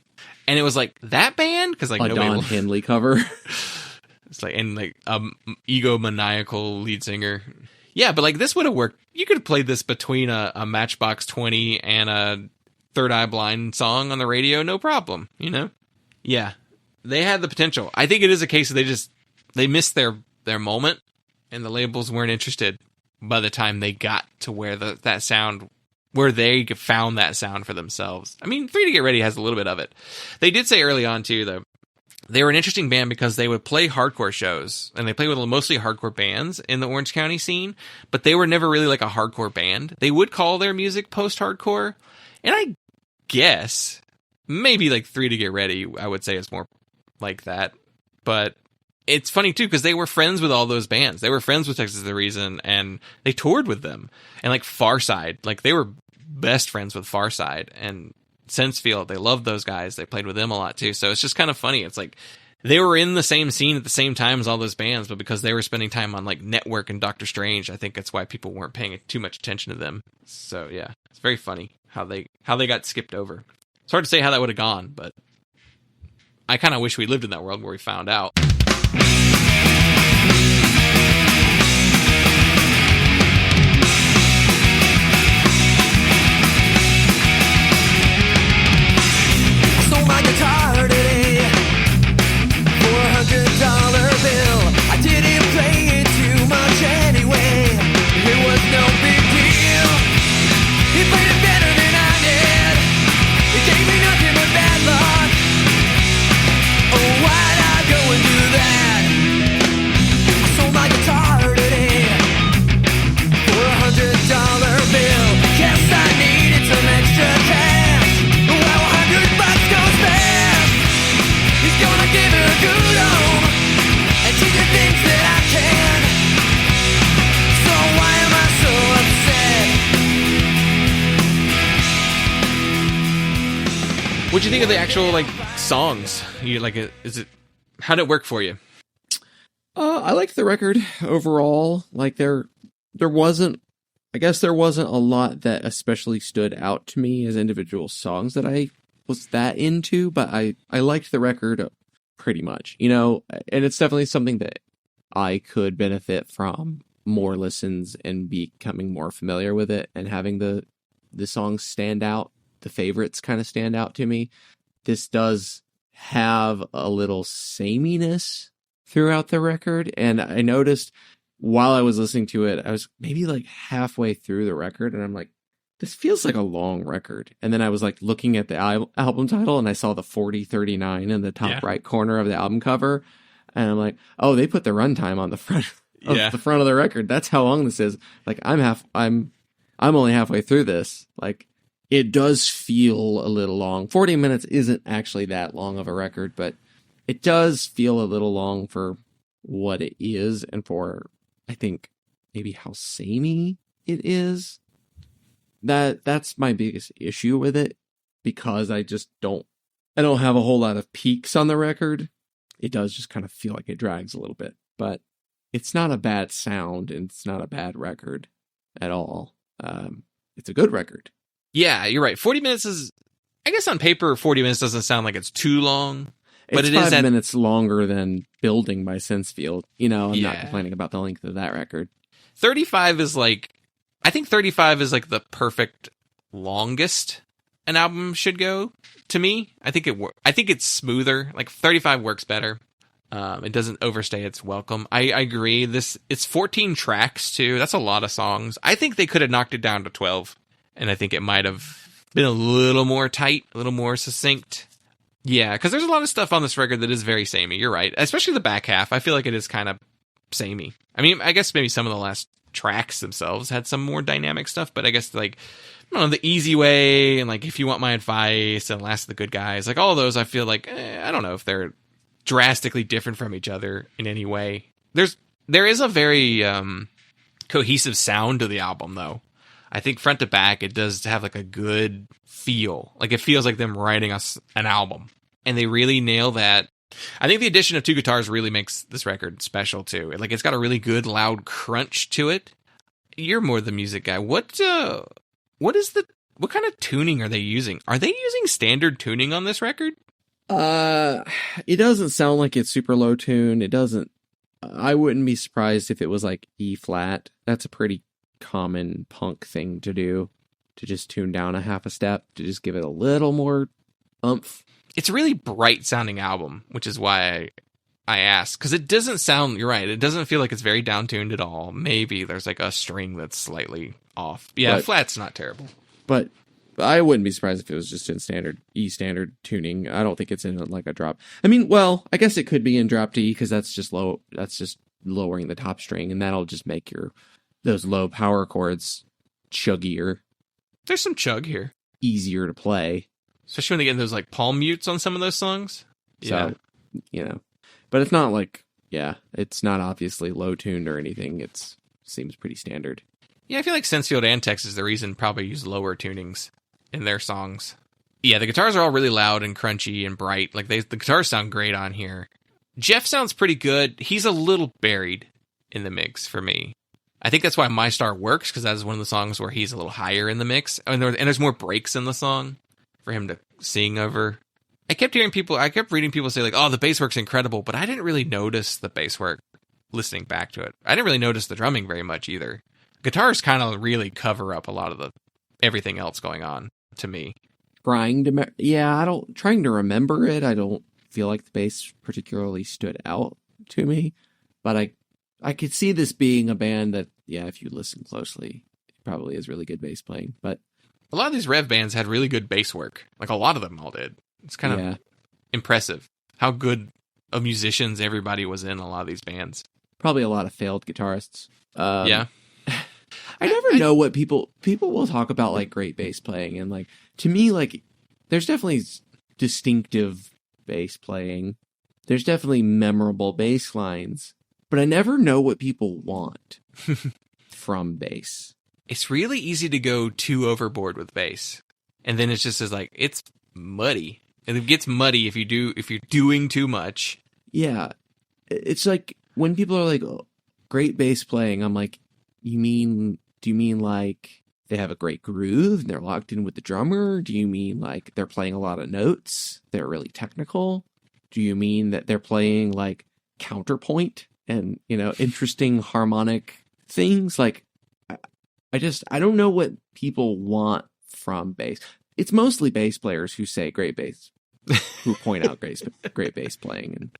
And it was like, that band? Because like a nobody Don Henley cover. It's like, and like egomaniacal lead singer. Yeah, but like this would have worked. You could have played this between a Matchbox 20 and a Third Eye Blind song on the radio, no problem, Yeah, they had the potential. I think it is a case of they missed their moment, and the labels weren't interested by the time they got to where that sound, where they found that sound for themselves. I mean, 3 to Get Ready has a little bit of it. They did say early on too, though, they were an interesting band because they would play hardcore shows, and they played with mostly hardcore bands in the Orange County scene, but they were never really like a hardcore band. They would call their music post-hardcore, and I guess maybe like 3 to Get Ready, I would say, is more like that. But it's funny too, because they were friends with all those bands. They were friends with Texas is the Reason, and they toured with them. And like Farside, like they were best friends with Farside and Sensefield. They loved those guys. They played with them a lot too. So it's just kind of funny. It's like they were in the same scene at the same time as all those bands, but because they were spending time on like Network and Doctor Strange, I think that's why people weren't paying too much attention to them. So yeah, it's very funny how they got skipped over. It's hard to say how that would have gone, but I kind of wish we lived in that world where we found out. Sold my guitar today for $100 bill. I didn't play it too much anyway. It was no big deal. He played it better than I did. It gave me nothing but bad luck. Oh, why'd I go and do that? I sold my guitar today for $100 bill. Guess I needed some extra cash. Well, $100 goes fast. He's gonna give her a good home and teach her things that I can. So why am I so upset? What'd you think of the actual like songs? How'd it work for you? I liked the record overall. Like there wasn't a lot that especially stood out to me as individual songs that I was that into, but I liked the record pretty much, and it's definitely something that I could benefit from more listens and becoming more familiar with it and having the songs stand out the favorites kind of stand out to me. This does have a little sameness throughout the record. And I noticed while I was listening to it, I was maybe like halfway through the record and I'm like, this feels like a long record. And then I was like looking at the album title and I saw the 4039 in the top right corner of the album cover. And I'm like, oh, they put the runtime on the front of the front of the record. That's how long this is. Like I'm only halfway through this. Like it does feel a little long. 40 minutes isn't actually that long of a record, but it does feel a little long for what it is and for, I think, maybe how samey it is. That's my biggest issue with it, because I don't have a whole lot of peaks on the record. It does just kind of feel like it drags a little bit, but it's not a bad sound and it's not a bad record at all. It's a good record. Yeah, you're right. 40 minutes is, I guess on paper, 40 minutes doesn't sound like it's too long, but it's 5 minutes longer than Building by Sensefield. You know, I'm not complaining about the length of that record. 35 is like, I think 35 is like the perfect longest an album should go to me. I think it's smoother. Like 35 works better. It doesn't overstay its welcome. I agree. It's 14 tracks too. That's a lot of songs. I think they could have knocked it down to 12, and I think it might have been a little more tight, a little more succinct. Yeah, because there's a lot of stuff on this record that is very samey. You're right, especially the back half. I feel like it is kind of samey. I mean, I guess maybe some of the last tracks themselves had some more dynamic stuff, but I guess like, I don't know, The Easy Way and like If You Want My Advice and Last of the Good Guys, like all those, I feel like I don't know if they're drastically different from each other in any way. There is a very cohesive sound to the album though. I think front to back it does have like a good feel. Like it feels like them writing us an album, and they really nail that. I think the addition of two guitars really makes this record special too. Like it's got a really good loud crunch to it. You're more the music guy. What kind of tuning are they using? Are they using standard tuning on this record? It doesn't sound like it's super low tune. It doesn't. I wouldn't be surprised if it was like E flat. That's a pretty common punk thing to do, to just tune down a half a step, to just give it a little more oomph. It's a really bright sounding album, which is why I asked, because it doesn't sound, you're right, it doesn't feel like it's very down-tuned at all. Maybe there's like a string that's slightly off. Yeah, flat's not terrible. But I wouldn't be surprised if it was just in standard tuning. I don't think it's in like a drop. I mean, well, I guess it could be in drop to E, because that's just low. That's just lowering the top string, and that'll just make those low power chords chuggier. There's some chug here. Easier to play. Especially when they get those like palm mutes on some of those songs. Yeah. So, you know, but it's not like, it's not obviously low tuned or anything. It seems pretty standard. Yeah, I feel like Sensefield and Tex is the reason probably use lower tunings in their songs. Yeah, the guitars are all really loud and crunchy and bright. Like the guitars sound great on here. Jeff sounds pretty good. He's a little buried in the mix for me. I think that's why My Star works, because that's one of the songs where he's a little higher in the mix. And there's more breaks in the song for him to sing over. I kept reading people say like, oh, the bass work's incredible, but I didn't really notice the bass work listening back to it. I didn't really notice the drumming very much either. Guitars kind of really cover up a lot of everything else going on to me. Trying to remember it. I don't feel like the bass particularly stood out to me, but I could see this being a band that, if you listen closely, it probably is really good bass playing, but a lot of these rev bands had really good bass work. Like a lot of them all did. It's kind of impressive how good of musicians everybody was in a lot of these bands. Probably a lot of failed guitarists. Yeah. I never know what people will talk about, like great bass playing, and like to me, like there's definitely distinctive bass playing. There's definitely memorable bass lines, but I never know what people want from bass. It's really easy to go too overboard with bass, and then it's just it's muddy, and it gets muddy if you're doing too much. Yeah, it's like when people are like, oh, great bass playing, I'm like, do you mean like they have a great groove and they're locked in with the drummer? Do you mean like they're playing a lot of notes, they're really technical? Do you mean that they're playing like counterpoint and, interesting harmonic things? Like, I don't know what people want from bass. it's mostly bass players who say great bass, who point out great bass playing.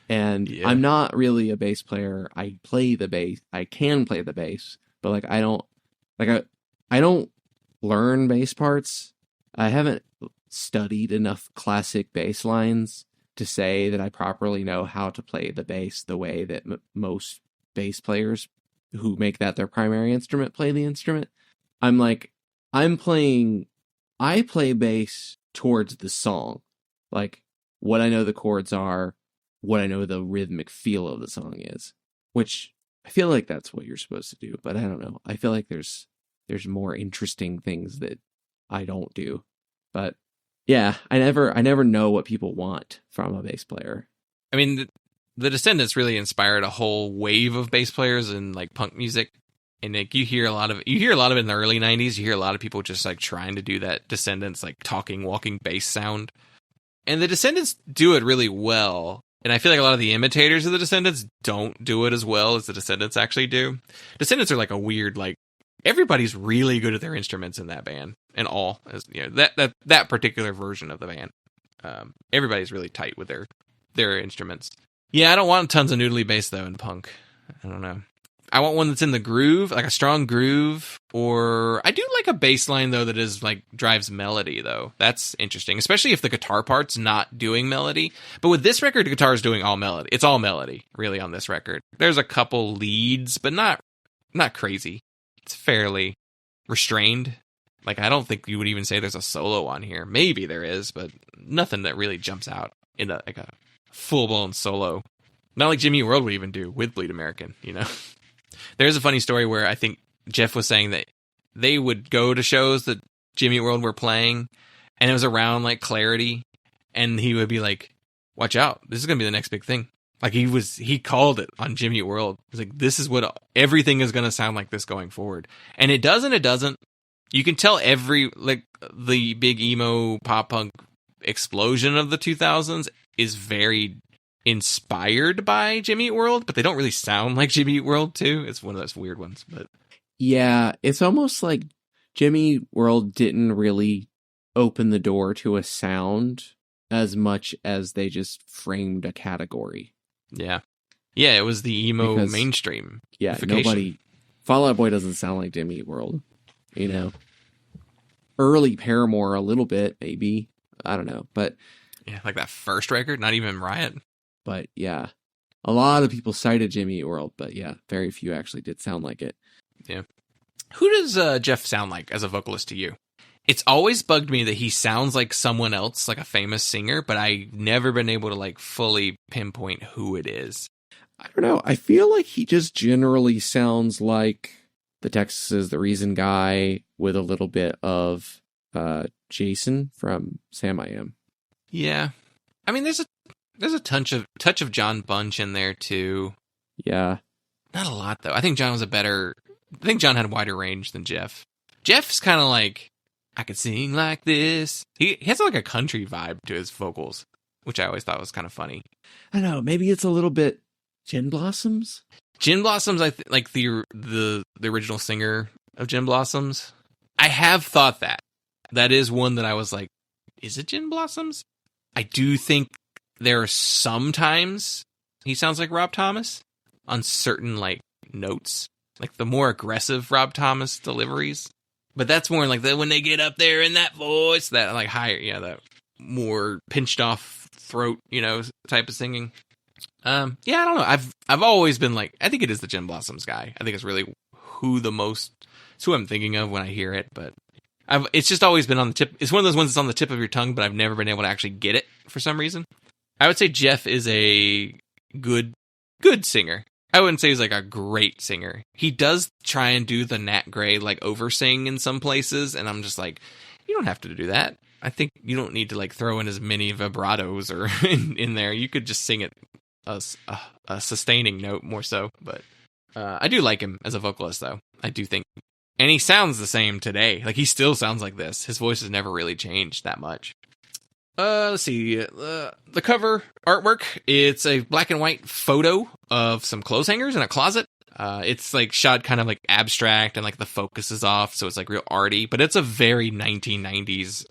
And Yeah. I'm not really a bass player. I play the bass. I can play the bass, but like I don't learn bass parts. I haven't studied enough classic bass lines to say that I properly know how to play the bass the way that most bass players who make that their primary instrument play the instrument. I play bass towards the song. Like what I know the chords are, what I know the rhythmic feel of the song is, which I feel like that's what you're supposed to do, but I don't know. I feel like there's more interesting things that I don't do. But yeah, I never know what people want from a bass player. I mean, the Descendants really inspired a whole wave of bass players in like punk music. And like you hear a lot of it in the early 90s. You hear a lot of people just like trying to do that Descendants like talking, walking bass sound. And the Descendants do it really well. And I feel like a lot of the imitators of the Descendants don't do it as well as the Descendants actually do. Descendants are like a weird, like, everybody's really good at their instruments in that band. And all, as you know, that particular version of the band. Everybody's really tight with their instruments. Yeah, I don't want tons of noodly bass though in punk. I don't know. I want one that's in the groove, like a strong groove, or I do like a bass line though that is like drives melody though. That's interesting, especially if the guitar part's not doing melody. But with this record, the guitar is doing all melody. It's all melody really on this record. There's a couple leads, but not crazy. It's fairly restrained. Like I don't think you would even say there's a solo on here. Maybe there is, but nothing that really jumps out into like a full blown solo. Not like Jimmy Eat World would even do with Bleed American, you know. There's a funny story where I think Jeff was saying that they would go to shows that Jimmy Eat World were playing, and it was around like Clarity, and he would be like, "Watch out, this is gonna be the next big thing." Like he called it on Jimmy Eat World. He was like, "This is what everything is gonna sound like this going forward," and it does and it doesn't. You can tell the big emo pop punk explosion of the 2000s is very inspired by Jimmy Eat World, but they don't really sound like Jimmy Eat World too. It's one of those weird ones. But yeah, it's almost like Jimmy Eat World didn't really open the door to a sound as much as they just framed a category. Yeah, it was the emo mainstream. Yeah, Fall Out Boy doesn't sound like Jimmy Eat World. You know, early Paramore a little bit, maybe. I don't know, but yeah, like that first record, not even Riot. But yeah, a lot of people cited Jimmy Eat World, but yeah, very few actually did sound like it. Yeah. Who does Jeff sound like as a vocalist to you? It's always bugged me that he sounds like someone else, like a famous singer, but I've never been able to like fully pinpoint who it is. I don't know. I feel like he just generally sounds like the Texas is the Reason guy with a little bit of Jason from Sam I Am. Yeah. I mean, there's a touch of John Bunch in there too. Yeah. Not a lot though. I think John had a wider range than Jeff. Jeff's kind of like, I could sing like this. He has like a country vibe to his vocals, which I always thought was kind of funny. I don't know. Maybe it's a little bit Gin Blossoms. Gin Blossoms, like the original singer of Gin Blossoms. I have thought that. That is one that I was like, is it Gin Blossoms? I do think there are sometimes he sounds like Rob Thomas on certain like notes, like the more aggressive Rob Thomas deliveries. But that's more like when they get up there in that voice, that like higher, that more pinched off throat, type of singing. I don't know. I've always been like, I think it is the Gin Blossoms guy. I think it's really it's who I'm thinking of when I hear it, but it's just always been on the tip. It's one of those ones that's on the tip of your tongue, but I've never been able to actually get it for some reason. I would say Jeff is a good singer. I wouldn't say he's like a great singer. He does try and do the Nat Gray like oversing in some places, and I'm just like, you don't have to do that. I think you don't need to like throw in as many vibratos or in there. You could just sing it a sustaining note more so. But I do like him as a vocalist, though. I do think, and he sounds the same today. Like he still sounds like this. His voice has never really changed that much. Let's see. The cover artwork. It's a black and white photo of some clothes hangers in a closet. It's like shot kind of like abstract and like the focus is off, so it's like real arty, but it's a very 1990s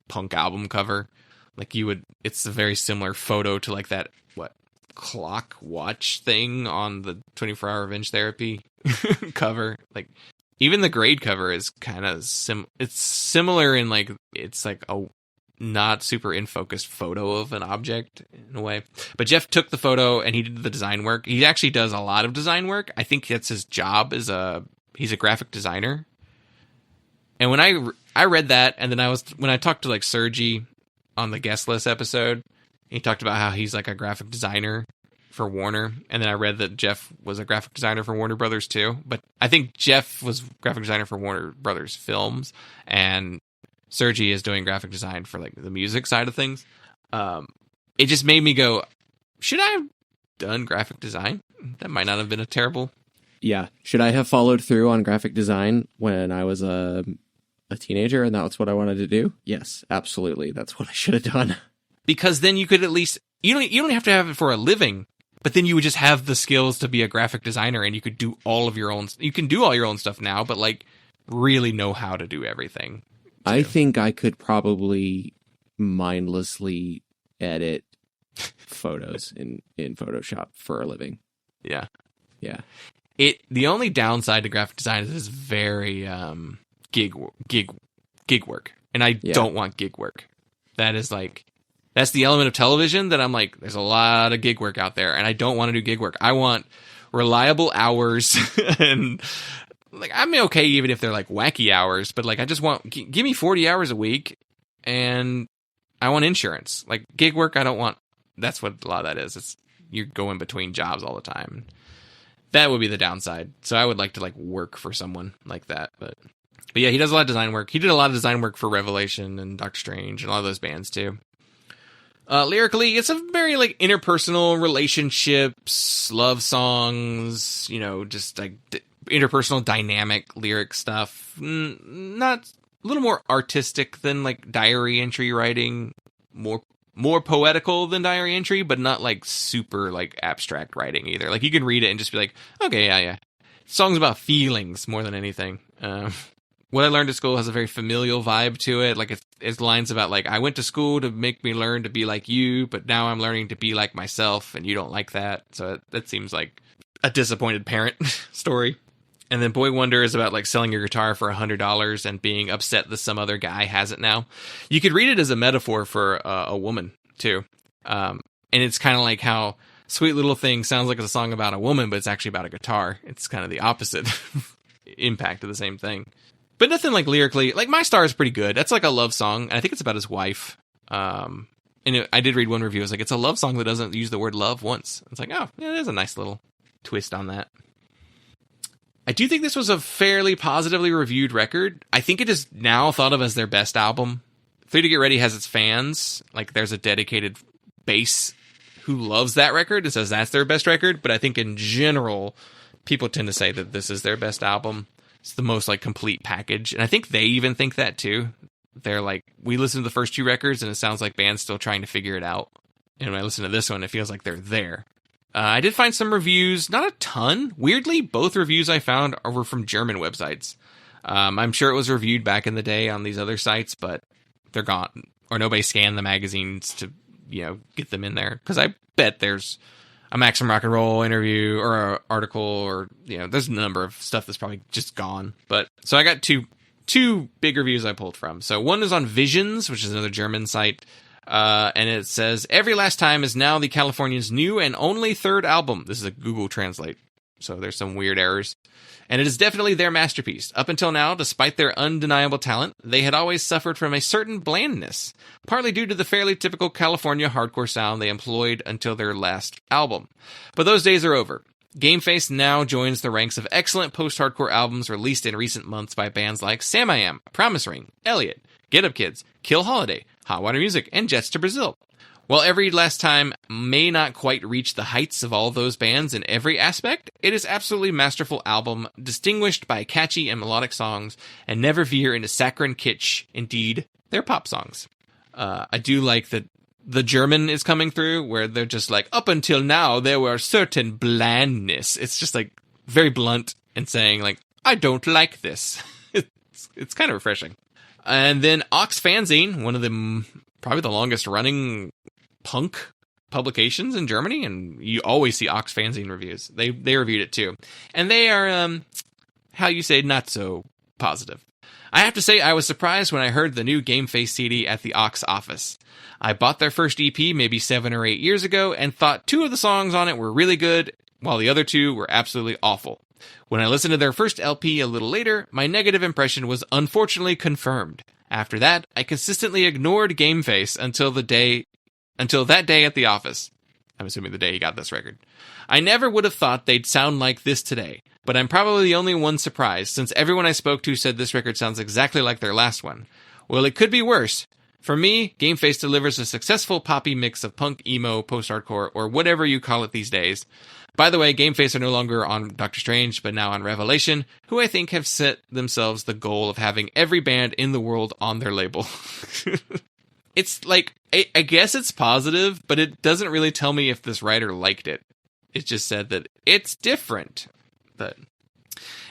punk album cover. Like it's a very similar photo to like that, clock watch thing on the 24-hour Revenge Therapy cover. Like even the grade cover is kind of it's similar in like, it's like a not super in focused photo of an object in a way. But Jeff took the photo and he did the design work. He actually does a lot of design work. I think that's his job, he's a graphic designer. And when I read that, and then when I talked to like Sergi on the guest list episode, he talked about how he's like a graphic designer for Warner. And then I read that Jeff was a graphic designer for Warner Brothers too. But I think Jeff was graphic designer for Warner Brothers films, and Sergi is doing graphic design for like the music side of things. It just made me go, should I have done graphic design? That might not have been a terrible. Yeah. Should I have followed through on graphic design when I was a teenager and that's what I wanted to do? Yes, absolutely. That's what I should have done. Because then you could at least, you don't have to have it for a living, but then you would just have the skills to be a graphic designer, and you could do all your own stuff now, but like really know how to do everything. I think I could probably mindlessly edit photos in Photoshop for a living. Yeah. Yeah. The only downside to graphic design is it's very gig work. And I don't want gig work. That's the element of television that I'm like, there's a lot of gig work out there, and I don't want to do gig work. I want reliable hours and like, I'm okay even if they're like wacky hours, but like I just want, give me 40 hours a week and I want insurance. Like gig work, I don't want. That's what a lot of that is. It's you're going between jobs all the time. That would be the downside. So I would like to like work for someone like that. But yeah, he does a lot of design work. He did a lot of design work for Revelation and Doctor Strange and a lot of those bands too. Lyrically, it's a very like interpersonal relationships, love songs, just like interpersonal dynamic lyric stuff. Not a little more artistic than like diary entry writing, more poetical than diary entry, but not like super like abstract writing either. Like you can read it and just be like, okay, yeah. Songs about feelings more than anything. What I learned at school has a very familial vibe to it. Like it's lines about like, I went to school to make me learn to be like you, but now I'm learning to be like myself, and you don't like that. So that seems like a disappointed parent story. And then Boy Wonder is about like selling your guitar for $100 and being upset that some other guy has it now. You could read it as a metaphor for a woman too. And it's kind of like how Sweet Little Thing sounds like it's a song about a woman, but it's actually about a guitar. It's kind of the opposite impact of the same thing. But nothing like lyrically. Like My Star is pretty good. That's like a love song. And I think it's about his wife. And I did read one review. It was like, it's a love song that doesn't use the word love once. It's like, oh, yeah, there's a nice little twist on that. I do think this was a fairly positively reviewed record. I think it is now thought of as their best album. 3 to Get Ready has its fans. Like, there's a dedicated base who loves that record and says that's their best record. But I think in general, people tend to say that this is their best album. It's the most like complete package. And I think they even think that too. They're like, we listen to the first 2 records and it sounds like bands still trying to figure it out. And when I listen to this one, it feels like they're there. I did find some reviews, not a ton. Weirdly, both reviews I found were from German websites. I'm sure it was reviewed back in the day on these other sites, but they're gone. Or nobody scanned the magazines to, get them in there. Because I bet there's a Maximum Rock and Roll interview or an article or, there's a number of stuff that's probably just gone. But so I got two big reviews I pulled from. So one is on Visions, which is another German site. And it says, Every Last Time is now the Californians' new and only 3rd album. This is a Google Translate, so there's some weird errors. And it is definitely their masterpiece. Up until now, despite their undeniable talent, they had always suffered from a certain blandness, partly due to the fairly typical California hardcore sound they employed until their last album. But those days are over. Gameface now joins the ranks of excellent post-hardcore albums released in recent months by bands like Sam I Am, Promise Ring, Elliot, Get Up Kids, Kill Holiday, Hot Water Music, and Jets to Brazil. While Every Last Time may not quite reach the heights of all those bands in every aspect, it is absolutely masterful album, distinguished by catchy and melodic songs, and never veer into saccharine kitsch. Indeed, they're pop songs. I do like that the German is coming through, where they're just like, up until now, there were certain blandness. It's just like very blunt and saying, like, I don't like this. It's kind of refreshing. And then Ox Fanzine, one of the probably the longest running punk publications in Germany, and you always see Ox Fanzine reviews. They reviewed it too. And they are, how you say, not so positive. I have to say, I was surprised when I heard the new Gameface CD at the Ox office. I bought their first EP maybe 7 or 8 years ago and thought 2 of the songs on it were really good, while the other 2 were absolutely awful. When I listened to their first LP a little later, my negative impression was unfortunately confirmed. After that, I consistently ignored Gameface until that day at the office. I'm assuming the day he got this record. I never would have thought they'd sound like this today, but I'm probably the only one surprised, since everyone I spoke to said this record sounds exactly like their last one. Well, it could be worse. For me, Gameface delivers a successful poppy mix of punk, emo, post-hardcore, or whatever you call it these days. By the way, Gameface are no longer on Doctor Strange, but now on Revelation, who I think have set themselves the goal of having every band in the world on their label. It's like, I guess it's positive, but it doesn't really tell me if this writer liked it. It just said that it's different. And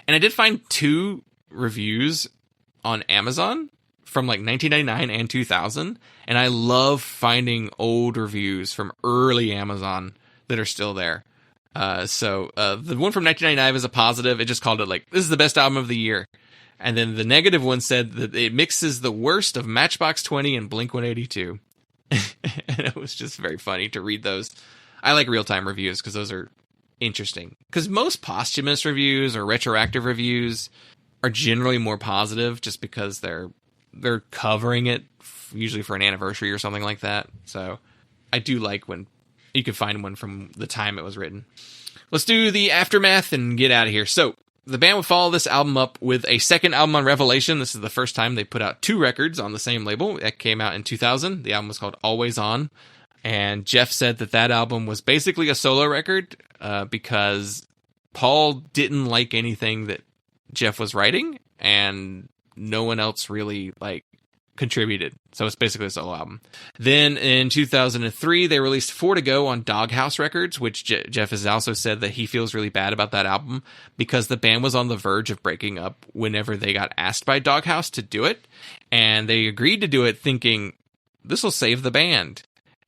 I did find 2 reviews on Amazon from like 1999 and 2000, and I love finding old reviews from early Amazon that are still there. So the one from 1999 is a positive. It just called it like, this is the best album of the year. And then the negative one said that it mixes the worst of Matchbox 20 and Blink-182. And it was just very funny to read those. I like real-time reviews because those are interesting. Because most posthumous reviews or retroactive reviews are generally more positive just because they're covering it, usually for an anniversary or something like that. So I do like when you can find one from the time it was written. Let's do the aftermath and get out of here. So the band would follow this album up with a second album on Revelation. This is the first time they put out 2 records on the same label. That came out in 2000. The album was called Always On. And Jeff said that album was basically a solo record because Paul didn't like anything that Jeff was writing, and no one else really contributed. So it's basically a solo album. Then in 2003, they released 4 to Go on Doghouse Records, which Jeff has also said that he feels really bad about that album because the band was on the verge of breaking up whenever they got asked by Doghouse to do it. And they agreed to do it thinking, this will save the band.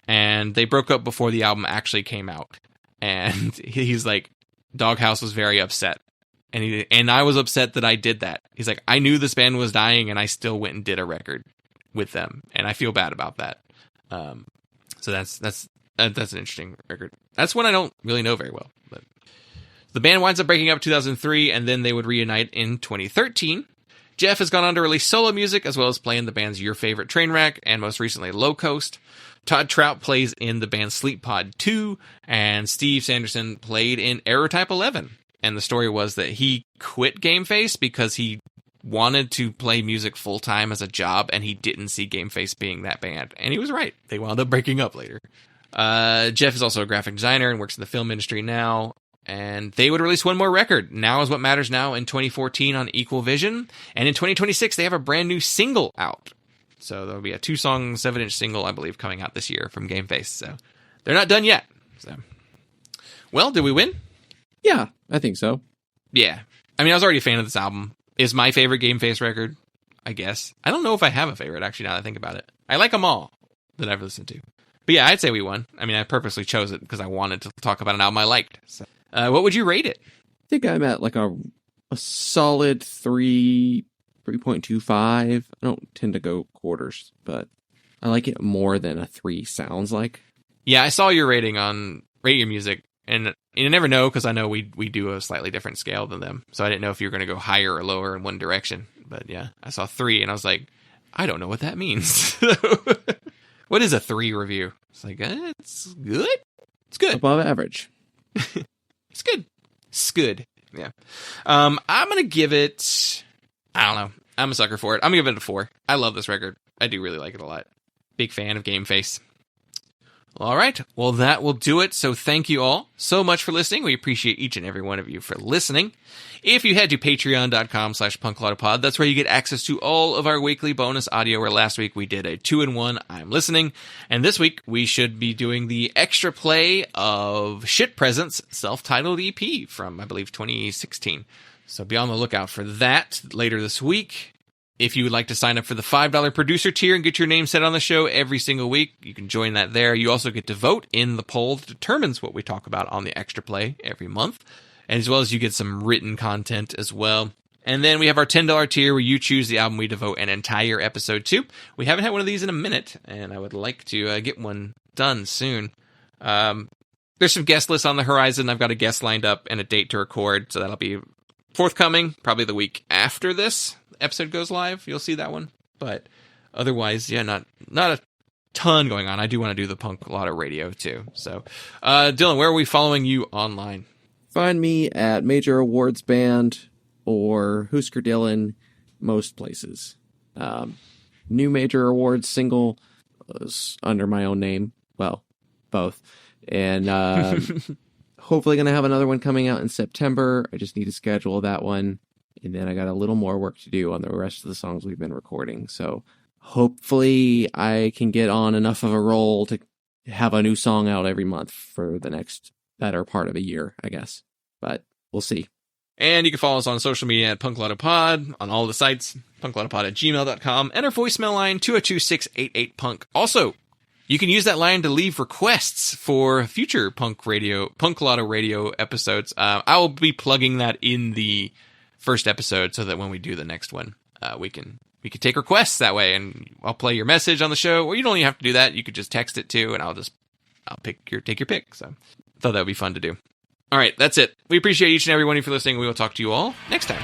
And they broke up before the album actually came out. And he's like, Doghouse was very upset. And I was upset that I did that. He's like, I knew this band was dying and I still went and did a record with them, and I feel bad about that. So that's an interesting record. That's one I don't really know very well. But the band winds up breaking up in 2003, and then they would reunite in 2013. Jeff has gone on to release solo music, as well as playing the band's Your Favorite Trainwreck, and most recently Low Coast. Todd Trout plays in the band Sleep Pod 2, and Steve Sanderson played in Error Type 11. And the story was that he quit Gameface because he wanted to play music full-time as a job, and he didn't see Gameface being that band. And he was right. They wound up breaking up later. Jeff is also a graphic designer and works in the film industry now. And they would release one more record, Now Is What Matters Now, in 2014 on Equal Vision. And in 2026, they have a brand new single out. So there'll be a 2-song, 7-inch single, I believe, coming out this year from Gameface. So they're not done yet. So, well, did we win? Yeah, I think so. Yeah. I mean, I was already a fan of this album. It's my favorite Gameface record, I guess. I don't know if I have a favorite, actually, now that I think about it. I like them all that I've listened to. But yeah, I'd say we won. I mean, I purposely chose it because I wanted to talk about an album I liked. So, what would you rate it? I think I'm at like a solid 3.25. I don't tend to go quarters, but I like it more than a 3 sounds like. Yeah, I saw your rating on Rate Your Music, and you never know because I know we do a slightly different scale than them. So I didn't know if you were going to go higher or lower in one direction. But yeah, I saw 3 and I was like, I don't know what that means. What is a 3 review? It's like, it's good. It's good. Above average. It's good. It's good. Yeah. I'm going to give it, I don't know. I'm a sucker for it. I'm going to give it a 4. I love this record. I do really like it a lot. Big fan of Gameface. All right. Well, that will do it. So thank you all so much for listening. We appreciate each and every one of you for listening. If you head to patreon.com/punklautapod, that's where you get access to all of our weekly bonus audio, where last week we did a 2-in-1 I'm Listening. And this week we should be doing the extra play of Shit Presents self-titled EP from, I believe, 2016. So be on the lookout for that later this week. If you would like to sign up for the $5 producer tier and get your name set on the show every single week, you can join that there. You also get to vote in the poll that determines what we talk about on the extra play every month, and as well as you get some written content as well. And then we have our $10 tier where you choose the album we devote an entire episode to. We haven't had one of these in a minute, and I would like to get one done soon. There's some guest lists on the horizon. I've got a guest lined up and a date to record, so that'll be forthcoming probably the week after this episode goes live. You'll see that one. But otherwise, yeah, not a ton going on. I do want to do the Punk Lotto Radio too. So, Dylan, where are we following you online? Find me at Major Awards Band or Husker Dylan, most places. New Major Awards single was under my own name. Well, both. And hopefully going to have another one coming out in September. I just need to schedule that one. And then I got a little more work to do on the rest of the songs we've been recording. So hopefully I can get on enough of a roll to have a new song out every month for the next better part of a year, I guess. But we'll see. And you can follow us on social media at punklautapod on all the sites, punklautapod@gmail.com, and our voicemail line, 202-688-PUNK. Also, you can use that line to leave requests for future Punk Lotto Radio episodes. I will be plugging that in the first episode so that when we do the next one, we can take requests that way, and I'll play your message on the show. Or you don't even have to do that. You could just text it too, and I'll take your pick. So I thought that would be fun to do. All right, that's it. We appreciate each and every one of you for listening. We will talk to you all next time.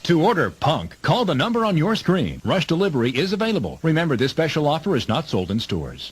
To order Punk, call the number on your screen. Rush delivery is available. Remember, this special offer is not sold in stores.